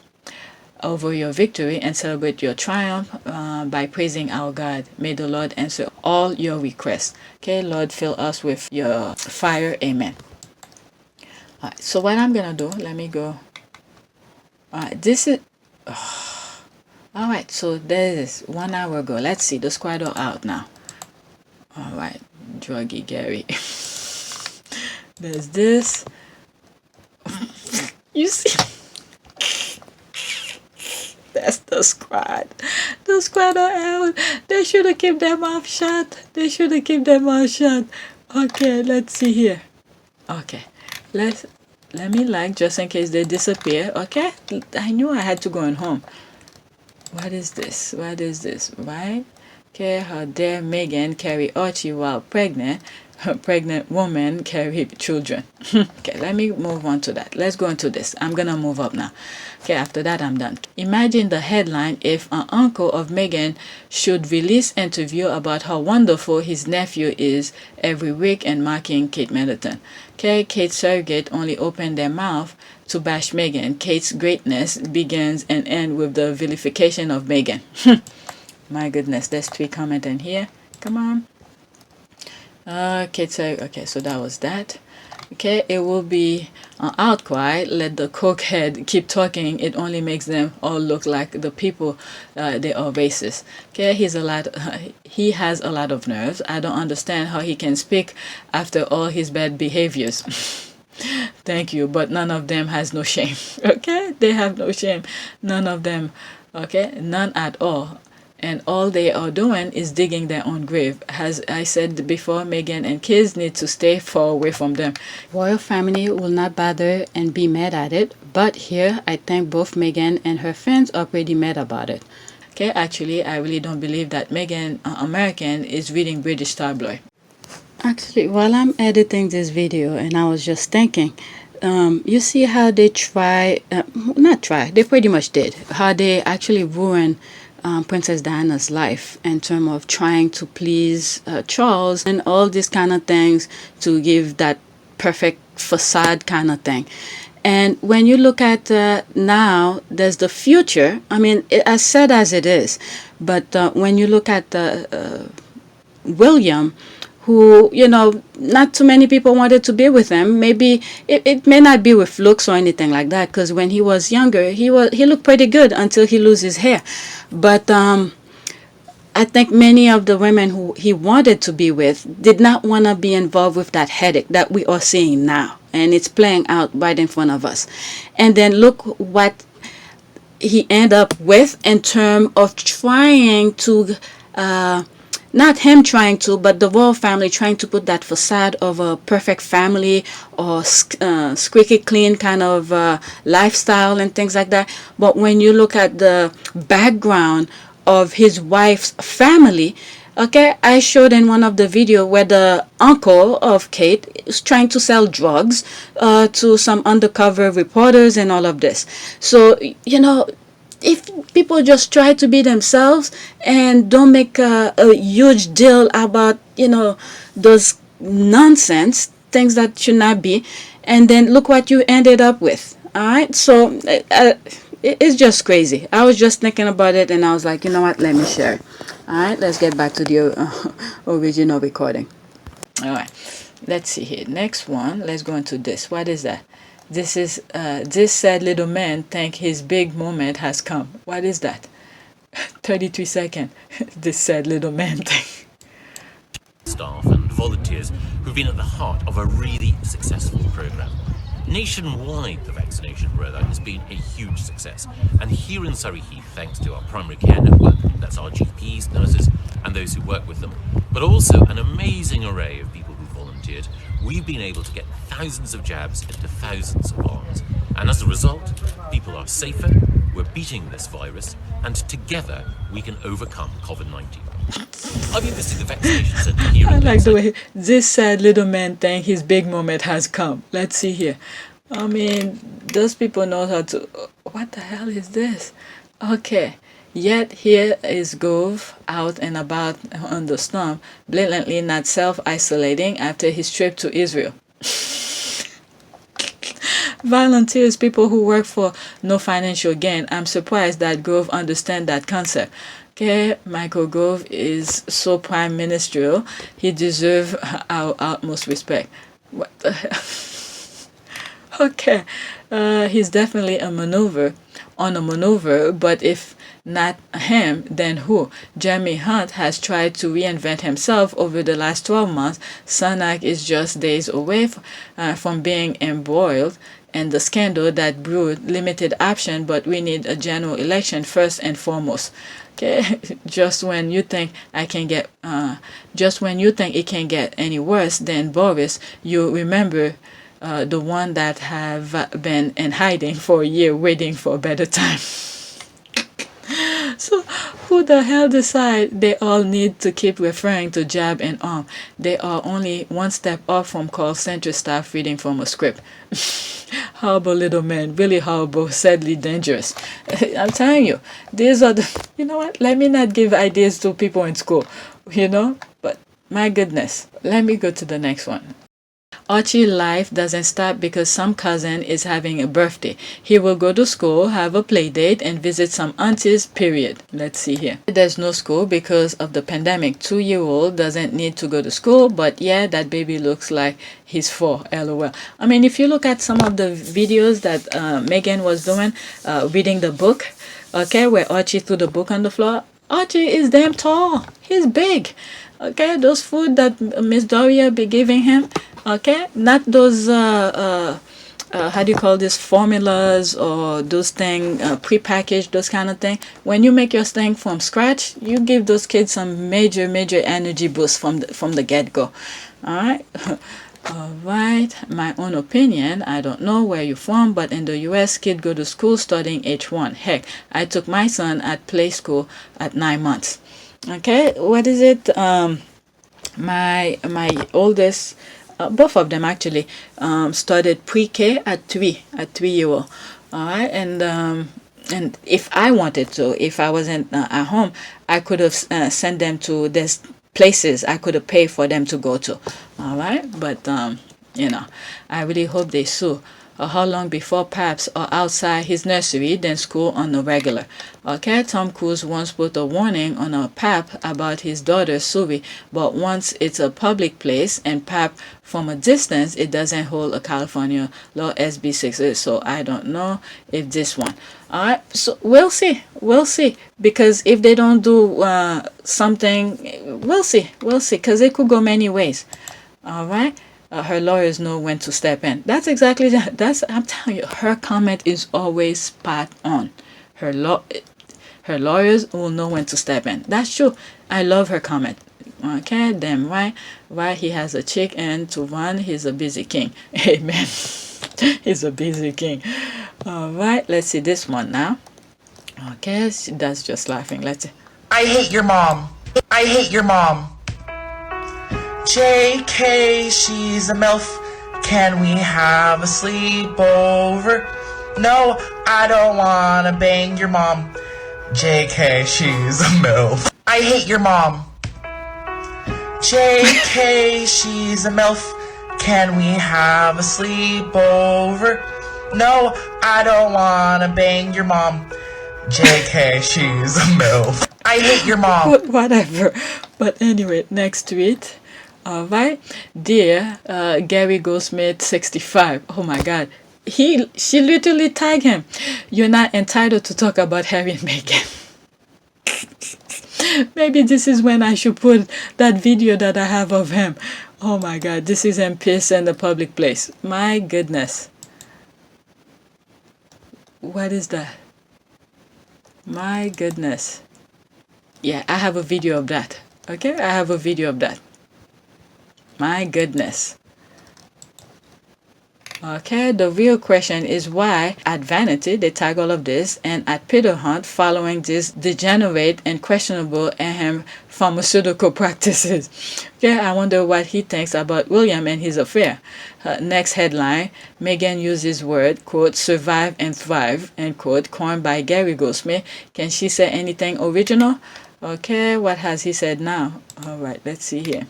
[SPEAKER 6] over your victory and celebrate your triumph by praising our God. May the Lord answer all your requests. Okay, Lord, fill us with your fire. Amen. All right, so what I'm gonna do, let me go. This is all right, so there is 1 hour ago. Let's see, the squad are out now. All right, druggy Gary. There's this. You see, that's the squad. The squad are out. They should have kept their mouth shut. They should have kept their mouth shut. Okay, let's see here. Okay, let's. Let me like just in case they disappear. Okay, I knew I had to go on home. What is this? What is this? Right? Okay, how dare Meghan carry Archie while pregnant? Her pregnant woman carry children. Okay, let me move on to that. Let's go into this. I'm gonna move up now. Okay, after that I'm done. Imagine the headline if an uncle of Meghan should release interview about how wonderful his nephew is every week and mocking Kate Middleton. Okay, Kate's surrogate only opened their mouth to bash Meghan. Kate's greatness begins and ends with the vilification of Meghan. My goodness, there's 3 comments in here. Come on. Okay, so that was that. Okay, it will be an outcry. Let the cokehead keep talking. It only makes them all look like the people. They are racist. Okay, he has a lot of nerves. I don't understand how he can speak after all his bad behaviors. Thank you, but none of them has no shame. Okay, they have no shame. None of them. Okay, none at all. And all they are doing is digging their own grave. As I said before, Meghan and kids need to stay far away from them. Royal family will not bother and be mad at it, but here I think both Meghan and her fans are pretty mad about it. Okay, actually, I really don't believe that Meghan, American, is reading British tabloid. Actually, while I'm editing this video, and I was just thinking, you see how they they pretty much did, how they actually ruined Princess Diana's life in terms of trying to please Charles and all these kind of things to give that perfect facade kind of thing. And when you look at now, there's the future. I mean, as sad as it is, but when you look at William, who, not too many people wanted to be with him. Maybe it may not be with looks or anything like that, because when he was younger, he looked pretty good until he lose his hair. But I think many of the women who he wanted to be with did not want to be involved with that headache that we are seeing now. And it's playing out right in front of us. And then look what he ended up with in terms of trying to... not him trying to, but the royal family trying to put that facade of a perfect family or squeaky clean kind of lifestyle and things like that. But when you look at the background of his wife's family, okay, I showed in one of the video where the uncle of Kate is trying to sell drugs to some undercover reporters and all of this. So, if people just try to be themselves and don't make a huge deal about, those nonsense things that should not be, and then look what you ended up with. All right. So it's just crazy. I was just thinking about it and I was like, you know what? Let me share it. All right. Let's get back to the original recording. All right. Let's see here. Next one. Let's go into this. What is that? This is this sad little man think his big moment has come. What is that? 33 seconds. This sad little man thing.
[SPEAKER 9] Staff and volunteers who've been at the heart of a really successful programme. Nationwide, the vaccination rollout has been a huge success. And here in Surrey Heath, thanks to our primary care network, that's our GPs, nurses, and those who work with them, but also an amazing array of people who volunteered, we've been able to get thousands of jabs into thousands of arms. And as a result, people are safer, we're beating this virus, and together we can overcome COVID-19. I've been visiting the vaccination centre here.
[SPEAKER 6] I like the way this sad little man think his big moment has come. Let's see here. I mean, those people know how to... What the hell is this? Okay. Yet here is Gove out and about on the stump, blatantly not self-isolating after his trip to Israel. Volunteers, people who work for no financial gain. I'm surprised that Gove understands that concept. Okay, Michael Gove is so prime ministerial. He deserves our utmost respect. What the hell? Okay, he's definitely on a maneuver, but if not him, then who? Jeremy Hunt has tried to reinvent himself over the last 12 months. Sunak is just days away from being embroiled in the scandal that brewed. Limited option, but we need a general election first and foremost. Okay, just when you think it can get any worse than Boris, you remember the one that have been in hiding for a year waiting for a better time. So who the hell decide they all need to keep referring to jab and arm? They are only one step off from call center staff reading from a script. Horrible little man, really horrible, sadly dangerous. I'm telling you, these are the, you know what, let me not give ideas to people in school, but my goodness. Let me go to the next one. Archie's life doesn't stop because some cousin is having a birthday. He will go to school, have a play date, and visit some aunties, period. Let's see here. There's no school because of the pandemic. 2-year-old doesn't need to go to school, but yeah, that baby looks like he's 4, lol. I mean, if you look at some of the videos that Meghan was doing, reading the book, okay, where Archie threw the book on the floor, Archie is damn tall. He's big. Okay, those food that Miss Doria be giving him, okay, not those how do you call this, formulas or those thing pre-packaged, those kind of thing. When you make your thing from scratch, you give those kids some major energy boost from the get-go. All right. All right, my own opinion, I don't know where you're from, but in the US, kids go to school starting age 1. Heck, I took my son at play school at 9 months. Okay, what is it? My oldest, both of them actually, started pre-K at 3-year-old. All right, and if I wanted to, if I wasn't at home, I could have sent them to this places I could have paid for them to go to. All right, but I really hope they sue. How long before Paps are outside his nursery, then school on the regular. Okay, Tom Cruise once put a warning on a Pap about his daughter Suvi, but once it's a public place and Pap from a distance, it doesn't hold a California law SB6. So I don't know if this one. All right, so we'll see, because if they don't do something, we'll see, because it could go many ways. All right. Her lawyers know when to step in. That's exactly that. I'm telling you, her comment is always spot on. Her lawyers will know when to step in. That's true. I love her comment. Okay, damn right. Why he has a chick and to run, he's a busy king. Amen. He's a busy king. All right, let's see this one now. Okay, that's just laughing. Let's see.
[SPEAKER 10] I hate your mom. I hate your mom. JK, she's a MILF. Can we have a sleepover? No, I don't wanna bang your mom. JK, she's a MILF. I hate your mom. JK, she's a MILF. Can we have a sleepover? No, I don't wanna bang your mom. JK, she's a MILF. I hate your mom.
[SPEAKER 6] Whatever. But anyway, next tweet. All right, dear Gary Goldsmith 65. Oh my God, she literally tagged him. You're not entitled to talk about Harry and Meghan. Maybe this is when I should put that video that I have of him. Oh my God, this is him pissed in the public place. My goodness, what is that? My goodness. Yeah, I have a video of that. Okay, I have a video of that. My goodness. Okay, the real question is why at Vanity they tag all of this and at Peter Hunt following this degenerate and questionable pharmaceutical practices. Okay, I wonder what he thinks about William and his affair. Next headline, Meghan uses word, quote, survive and thrive, end quote, coined by Gary Goldsmith. Can she say anything original? Okay, what has he said now? All right, let's see here.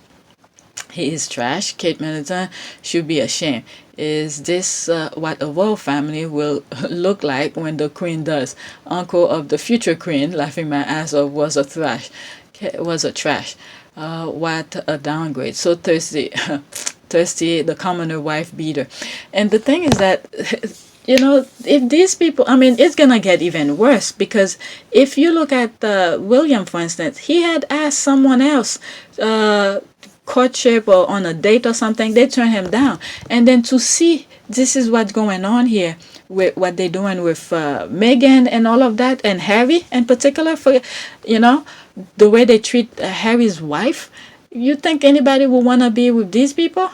[SPEAKER 6] He is trash. Kate Middleton should be ashamed. Is this what a royal family will look like when the queen does? Uncle of the future queen, laughing my ass off, was a trash. What a downgrade. So thirsty. Thirsty, the commoner wife beater. And the thing is that, if these people, I mean, it's going to get even worse because if you look at William, for instance, he had asked someone else, courtship or on a date or something, they turn him down. And then to see this is what's going on here with what they're doing with Meghan and all of that, and Harry in particular, for the way they treat Harry's wife, you think anybody would want to be with these people?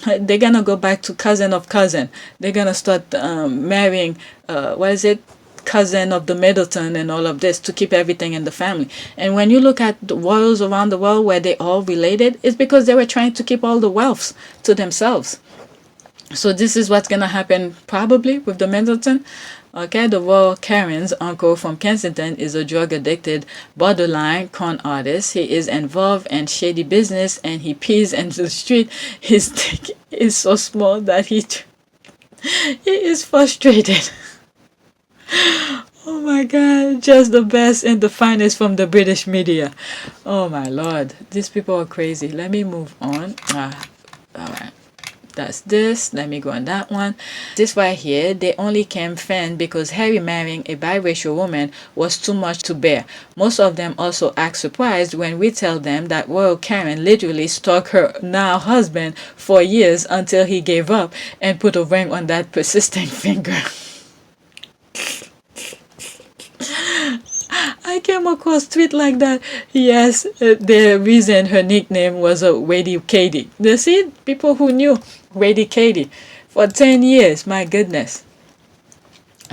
[SPEAKER 6] They're gonna go back to cousin of cousin. They're gonna start marrying, what is it? Cousin of the Middleton and all of this to keep everything in the family. And when you look at the royals around the world where they all related, it's because they were trying to keep all the wealth to themselves. So this is what's gonna happen probably with the Middleton. Okay, the royal Karen's uncle from Kensington is a drug-addicted, borderline con artist. He is involved in shady business and he pees in the street. His dick is so small that he is frustrated. Oh my God, just the best and the finest from the British media. Oh my Lord, these people are crazy. Let me move on. All right. That's this. Let me go on that one. This right here, they only came fan because Harry marrying a biracial woman was too much to bear. Most of them also act surprised when we tell them that Royal Karen literally stalked her now husband for years until he gave up and put a ring on that persistent finger. I came across tweet like that. Yes, the reason her nickname was a Wady Katie. You see, people who knew Wady Katie for 10 years. My goodness.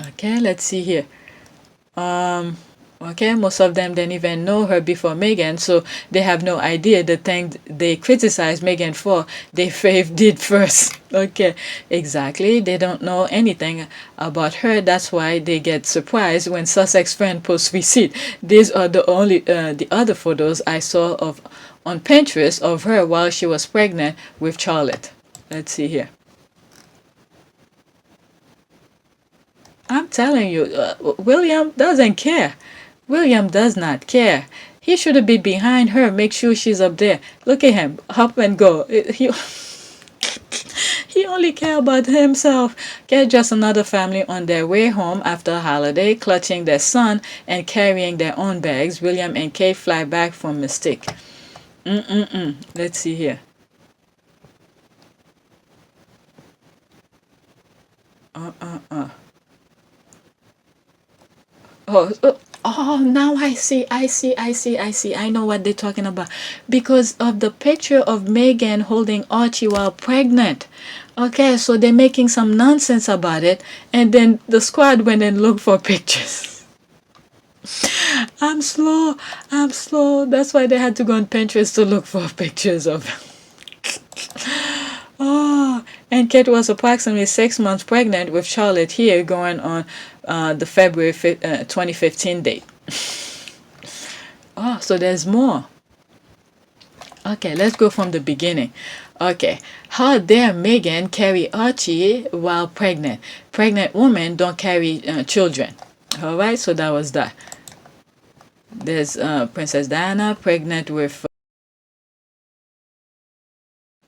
[SPEAKER 6] Okay, let's see here. Okay, most of them didn't even know her before Meghan, so they have no idea the thing they criticized Meghan for, they fave did first. Okay, exactly. They don't know anything about her. That's why they get surprised when Sussex friend posts receipt. These are the only the other photos I saw of on Pinterest of her while she was pregnant with Charlotte. Let's see here. I'm telling you, William doesn't care. William does not care. He should be behind her, make sure she's up there. Look at him, hop and go. He only care about himself. Get just another family on their way home after a holiday, clutching their son and carrying their own bags. William and Kate fly back from Misc. Let's see here. Oh, now I see. I know what they're talking about. Because of the picture of Meghan holding Archie while pregnant. Okay, so they're making some nonsense about it. And then the squad went and looked for pictures. I'm slow. That's why they had to go on Pinterest to look for pictures of Oh, and Kate was approximately 6 months pregnant with Charlotte here going on the February 2015 date. Oh, so there's more. Okay, let's go from the beginning. Okay, how dare Meghan carry Archie while pregnant? Pregnant women don't carry children. All right, so that was that. There's Princess Diana pregnant with...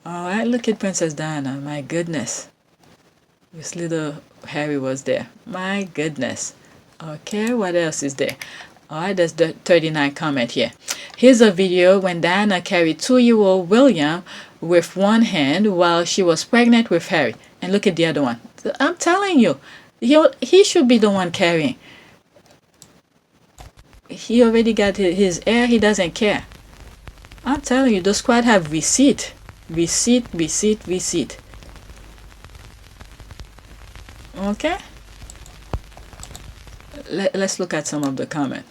[SPEAKER 6] All right, look at Princess Diana. My goodness. This little Harry was there. My goodness. Okay, what else is there? All right, there's the 39 comment here. Here's a video when Diana carried 2-year-old William with one hand while she was pregnant with Harry. And look at the other one. I'm telling you, he should be the one carrying. He already got his heir. He doesn't care. I'm telling you, the squad have receipt. Receipt. Okay, let's look at some of the comments.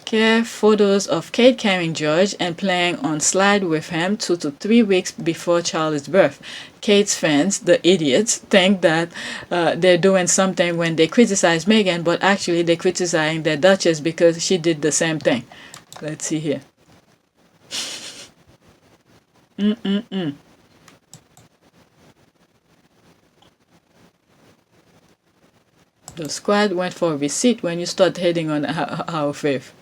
[SPEAKER 6] Okay, photos of Kate carrying George and playing on slide with him 2 to 3 weeks before Charlie's birth. Kate's fans, the idiots, think that they're doing something when they criticize Meghan, but actually they're criticizing their Duchess because she did the same thing. Let's see here. The squad went for a receipt when you start heading on our faith.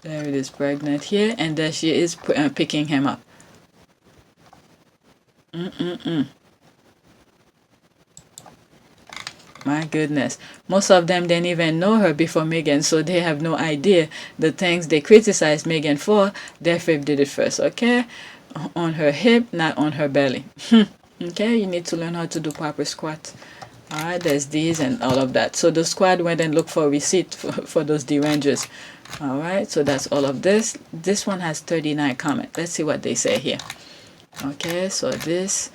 [SPEAKER 6] There it is, pregnant here, and there she is picking him up. My goodness. Most of them didn't even know her before Meghan, so they have no idea the things they criticized Meghan for. Their faith did it first, okay? On her hip, not on her belly. Okay, you need to learn how to do proper squats. All right, there's these and all of that. So the squad went and looked for a receipt for those derangers. All right, so that's all of this. This one has 39 comments. Let's see what they say here. Okay, so this.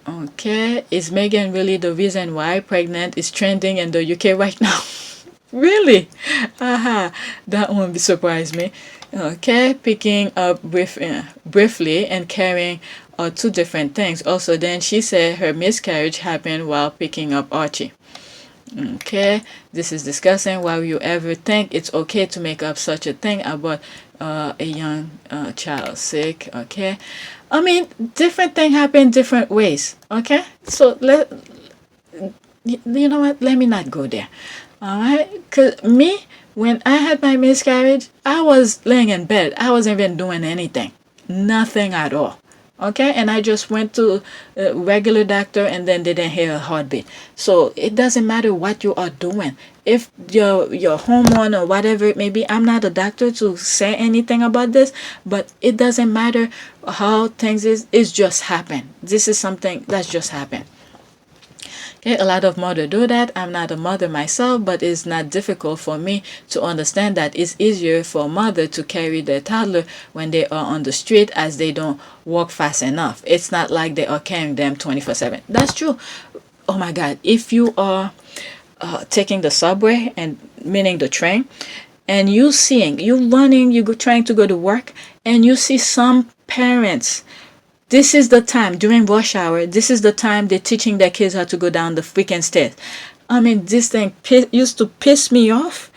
[SPEAKER 6] Okay, is Meghan really the reason why pregnant is trending in the UK right now? Really? Aha, that won't surprise me. Okay, picking up briefly and carrying are two different things. Also, then she said her miscarriage happened while picking up Archie. Okay, this is discussing why you ever think it's okay to make up such a thing about a young child sick. Okay, I mean, different thing happen different ways. Okay, so you know what? Let me not go there. All right, cause me, when I had my miscarriage, I was laying in bed. I wasn't even doing anything, nothing at all. Okay, and I just went to a regular doctor, and then they didn't hear a heartbeat. So it doesn't matter what you are doing. If your hormone or whatever it may be, I'm not a doctor to say anything about this, but it doesn't matter how things is. It's just happened. This is something that's just happened. Okay, a lot of mothers do that. I'm not a mother myself, but it's not difficult for me to understand that it's easier for a mother to carry their toddler when they are on the street, as they don't walk fast enough. It's not like they are carrying them 24/7. That's true. Oh my God. If you are taking the subway, and meaning the train, and you running, trying to go to work, and you see some parents, this is the time during rush hour. This is the time they're teaching their kids how to go down the freaking stairs. I mean, this thing used to piss me off.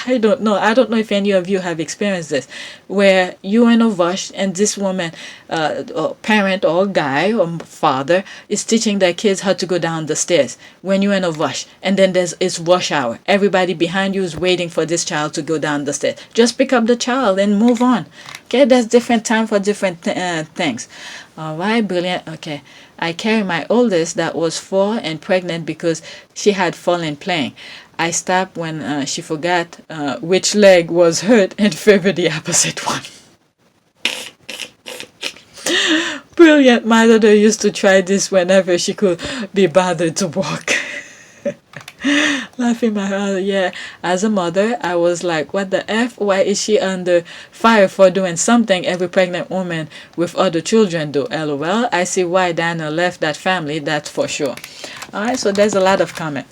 [SPEAKER 6] I don't know. I don't know if any of you have experienced this, where you're in a rush and this woman, or parent or guy or father, is teaching their kids how to go down the stairs when you're in a rush, and then it's rush hour. Everybody behind you is waiting for this child to go down the stairs. Just pick up the child and move on. Okay, there's different time for different things. All right, brilliant. Okay, I carry my oldest that was 4 and pregnant because she had fallen playing. I stopped when she forgot which leg was hurt and favored the opposite one. Brilliant. My daughter used to try this whenever she could be bothered to walk. Laughing my heart. Yeah, as a mother, I was like, what the F? Why is she under fire for doing something every pregnant woman with other children do? LOL. I see why Dana left that family, that's for sure. All right, so there's a lot of comment.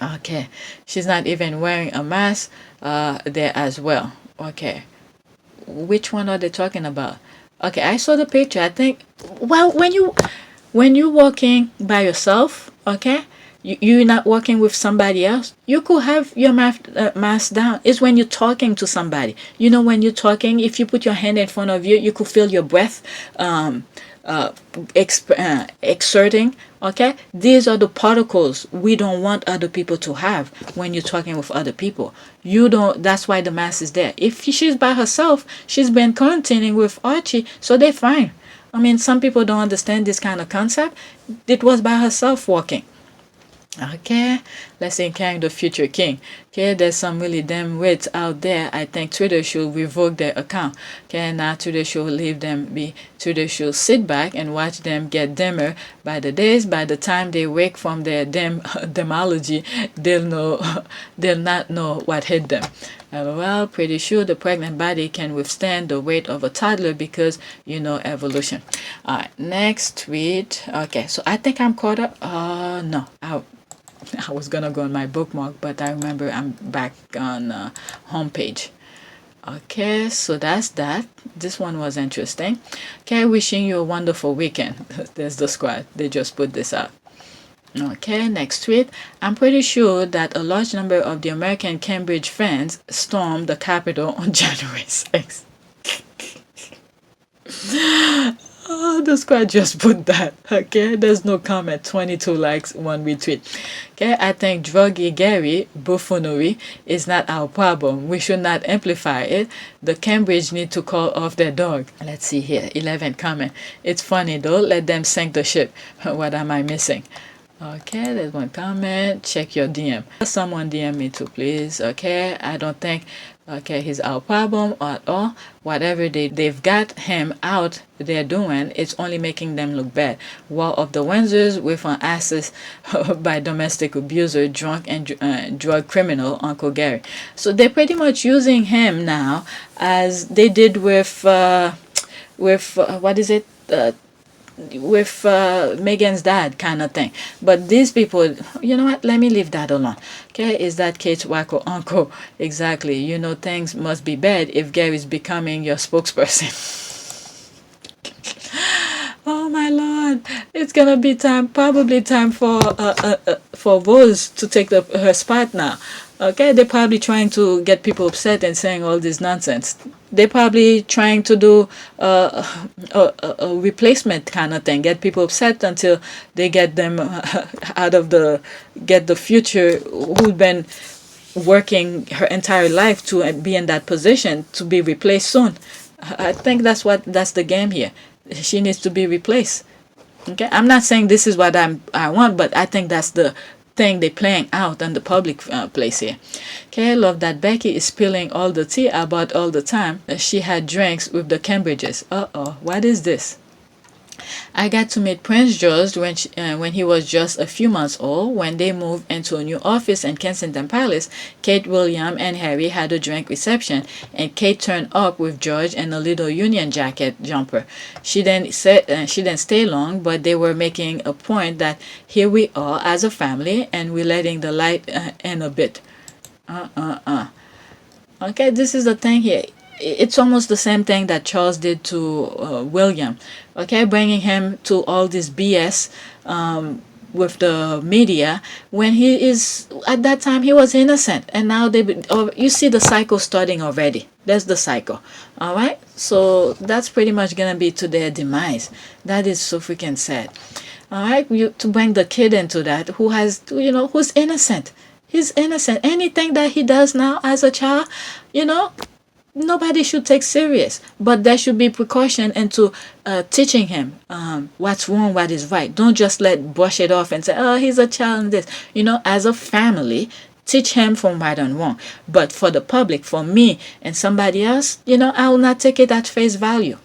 [SPEAKER 6] Okay, she's not even wearing a mask there as well. Okay, which one are they talking about? Okay, I saw the picture. I think, well, when you're walking by yourself, okay, you're not walking with somebody else, you could have your mask down. It's when you're talking to somebody. You know, when you're talking, if you put your hand in front of you, you could feel your breath exerting. Okay, these are the particles we don't want other people to have when you're talking with other people. That's why the mask is there. If she's by herself, she's been quarantining with Archie, so they're fine. I mean, some people don't understand this kind of concept. It was by herself walking. Okay, let's see, carrying the future king. Okay, there's some really damn wits out there. I think Twitter should revoke their account. Okay, now Twitter should leave them be. Twitter should sit back and watch them get dimmer by the days. By the time they wake from their demology, they'll not know what hit them. Well, pretty sure the pregnant body can withstand the weight of a toddler because, evolution. All right, next tweet. Okay, so I think I'm caught up. No, I was gonna go on my bookmark, but I remember I'm back on homepage. Okay, so that's that. This one was interesting. Okay, wishing you a wonderful weekend. There's the squad. They just put this out. Okay, next tweet. I'm pretty sure that a large number of the American Cambridge fans stormed the Capitol on January 6th. Oh, the squad just put that. Okay, there's no comment. 22 likes, 1 retweet. Okay, I think druggy Gary buffoonery is not our problem. We should not amplify it. The Cambridge need to call off their dog. Let's see here. 11 comment. It's funny though. Let them sink the ship. What am I missing? Okay, there's one comment. Check your DM. Someone DM me too, please. Okay, I don't think Okay, he's our problem at all. Whatever they've got him out, they're doing, it's only making them look bad. War of the Windsors with an access by domestic abuser, drunk and drug criminal Uncle Gary. So they're pretty much using him now as they did with what is it? With Megan's dad kind of thing. But these people, you know what? Let me leave that alone. Okay, is that Kate's wacko uncle? Exactly. You know, things must be bad if Gary's becoming your spokesperson. Oh my lord, it's gonna be probably time for Rose to take her spot now. Okay, they're probably trying to get people upset and saying all this nonsense. They're probably trying to do a replacement kind of thing, get people upset until they get them get the future who've been working her entire life to be in that position to be replaced soon. I think that's the game here. She needs to be replaced. Okay, I'm not saying this is what I want, but I think that's the thing they're playing out in the public place here. Okay, I love that Becky is spilling all the tea about all the time she had drinks with the Cambridges. What is this? I got to meet Prince George when he was just a few months old. When they moved into a new office in Kensington Palace, Kate, William, and Harry had a drink reception, and Kate turned up with George in a little Union Jacket jumper. She didn't stay long, but they were making a point that here we are as a family, and we're letting the light in a bit. Okay, this is the thing here. It's almost the same thing that Charles did to William. Okay, bringing him to all this BS with the media when he is, at that time, he was innocent. And now you see the cycle starting already. There's the cycle. All right, so that's pretty much gonna be to their demise. That is so freaking sad. All right, to bring the kid into that who's innocent. He's innocent. Anything that he does now as a child, nobody should take serious, but there should be precaution into teaching him what's wrong, what is right. Don't just brush it off and say, oh, he's a child and this. As a family, teach him from right and wrong. But for the public, for me and somebody else, I will not take it at face value.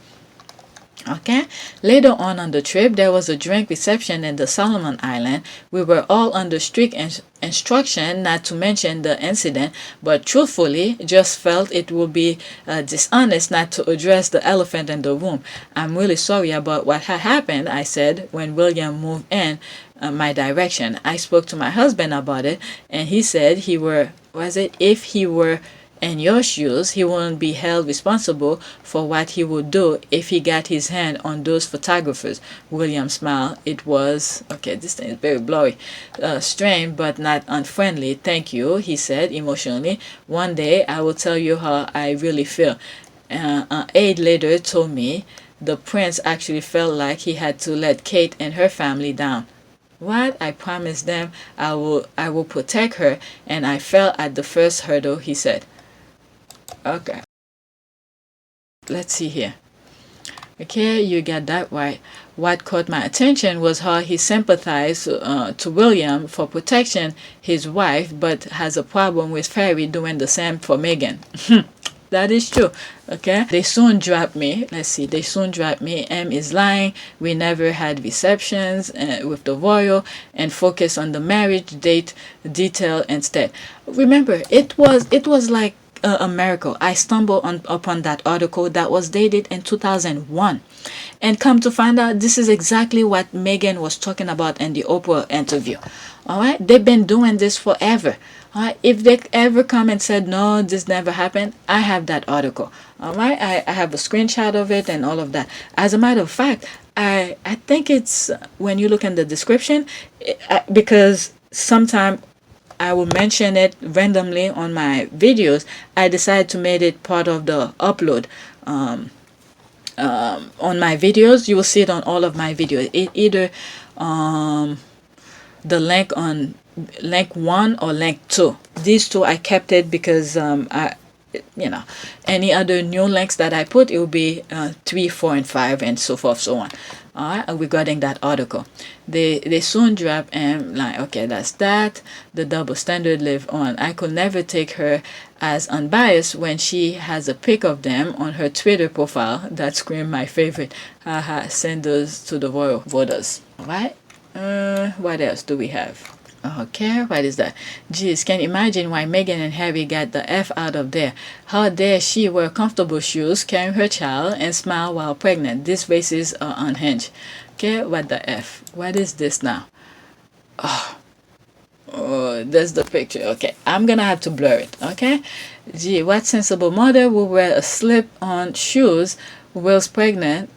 [SPEAKER 6] Okay. Later on the trip, there was a drink reception in the Solomon Island. We were all under strict instruction not to mention the incident, but truthfully, just felt it would be dishonest not to address the elephant in the room. I'm really sorry about what had happened, I said when William moved in my direction. I spoke to my husband about it, and he said if he were in your shoes, he wouldn't be held responsible for what he would do if he got his hand on those photographers. William smiled. It was, okay, this thing is very blurry, strange but not unfriendly. Thank you, he said emotionally. One day I will tell you how I really feel. An aide later told me the prince actually felt like he had to let Kate and her family down. What? I promised them I will protect her, and I fell at the first hurdle, he said. Okay, let's see here. Okay, you got that right. What caught my attention was how he sympathized to William for protection his wife, but has a problem with Harry doing the same for Meghan. That is true. Okay, they soon dropped me. Let's see, they soon dropped me. M is lying. We never had receptions with the royal, and focus on the marriage date detail instead. Remember, it was like a miracle. I stumbled upon that article that was dated in 2001, and come to find out this is exactly what Meghan was talking about in the Oprah interview. All right, they've been doing this forever. All right, if they ever come and said no, this never happened, I have that article. All right, I have a screenshot of it and all of that. As a matter of fact, I think it's when you look in the description, because sometimes I will mention it randomly on my videos. I decided to make it part of the upload on my videos. You will see it on all of my videos. Either the link on link 1 or link 2. These two I kept it because any other new links that I put, it will be 3, 4, and 5, and so forth, so on. regarding that article. They soon drop and like, okay, that's that. The double standard live on. I could never take her as unbiased when she has a pic of them on her Twitter profile that scream my favorite. Haha, send those to the royal voters. Alright? What else do we have? Okay, what is that? Geez, can you imagine why Meghan and Harry got the F out of there? How dare she wear comfortable shoes, carrying her child, and smile while pregnant? These faces are unhinged. Okay, what the F? What is this now? Oh, that's the picture. Okay, I'm gonna have to blur it. Okay, gee, what sensible mother will wear a slip-on shoes while pregnant?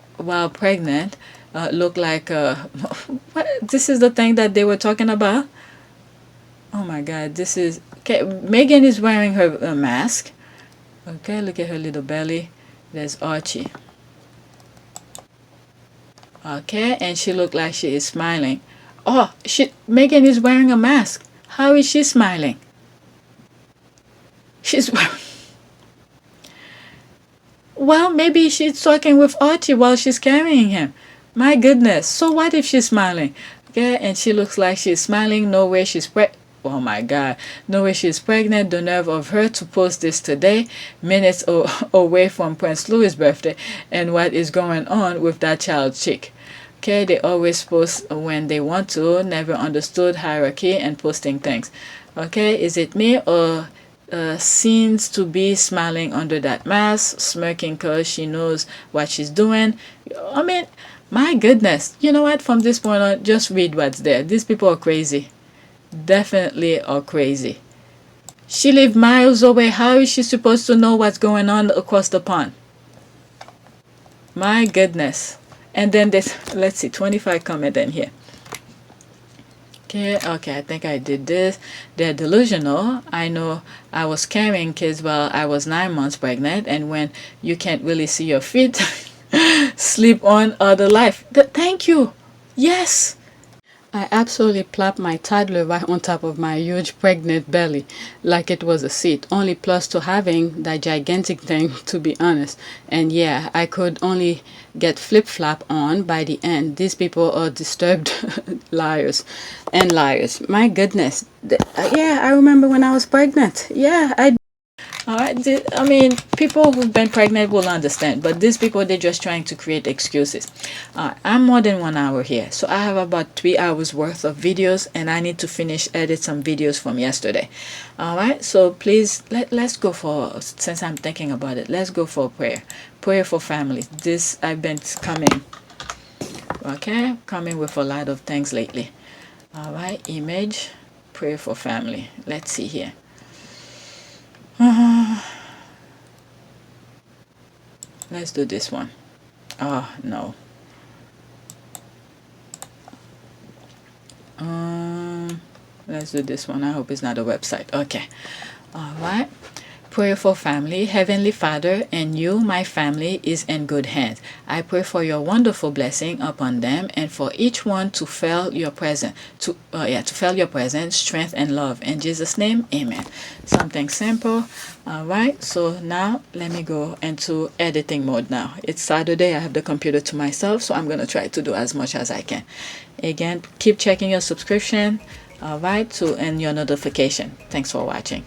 [SPEAKER 6] Look like what? This is the thing that they were talking about. Oh my God, this is okay. Meghan is wearing her mask. Okay, look at her little belly. There's Archie. Okay, and she looked like she is smiling. Oh, Meghan is wearing a mask. How is she smiling? She's wearing. Well, maybe she's talking with Archie while she's carrying him. My goodness. So what if she's smiling? Okay, and she looks like she's smiling. No way she's oh my God. No way she's pregnant. The nerve of her to post this today, minutes away from Prince Louis' birthday, and what is going on with that child's cheek. Okay, they always post when they want to. Never understood hierarchy and posting things. Okay, is it me or seems to be smiling under that mask, smirking because she knows what she's doing? I mean, my goodness. You know what? From this point on, just read what's there. These people are crazy. Definitely are crazy. She lives miles away. How is she supposed to know what's going on across the pond? My goodness. And then there's, let's see, 25 comment in here. Okay, I think I did this. They're delusional. I know I was carrying kids while I was 9 months pregnant, and when you can't really see your feet, sleep on other life. Thank you. Yes. I absolutely plopped my toddler right on top of my huge pregnant belly like it was a seat. Only plus to having that gigantic thing, to be honest. And yeah, I could only get flip-flop on by the end. These people are disturbed liars and liars. My goodness. Yeah, I remember when I was pregnant. Yeah, I mean, people who've been pregnant will understand, but these people, they're just trying to create excuses. I'm more than 1 hour here, so I have about 3 hours worth of videos, and I need to finish edit some videos from yesterday. All right, so please let's go for, since I'm thinking about it, let's go for prayer for family. This I've been coming with a lot of things lately. All right, image, prayer for family. Let's see here. Let's do this one. Oh no. Let's do this one. I hope it's not a website. Okay. All right. Prayer for family. Heavenly Father, and you, my family, is in good hands. I pray for your wonderful blessing upon them, and for each one to feel your presence, to feel your presence, strength, and love. In Jesus' name, amen. Something simple. All right. So now let me go into editing mode. Now it's Saturday. I have the computer to myself, so I'm gonna try to do as much as I can. Again, keep checking your subscription. All right, and your notification. Thanks for watching.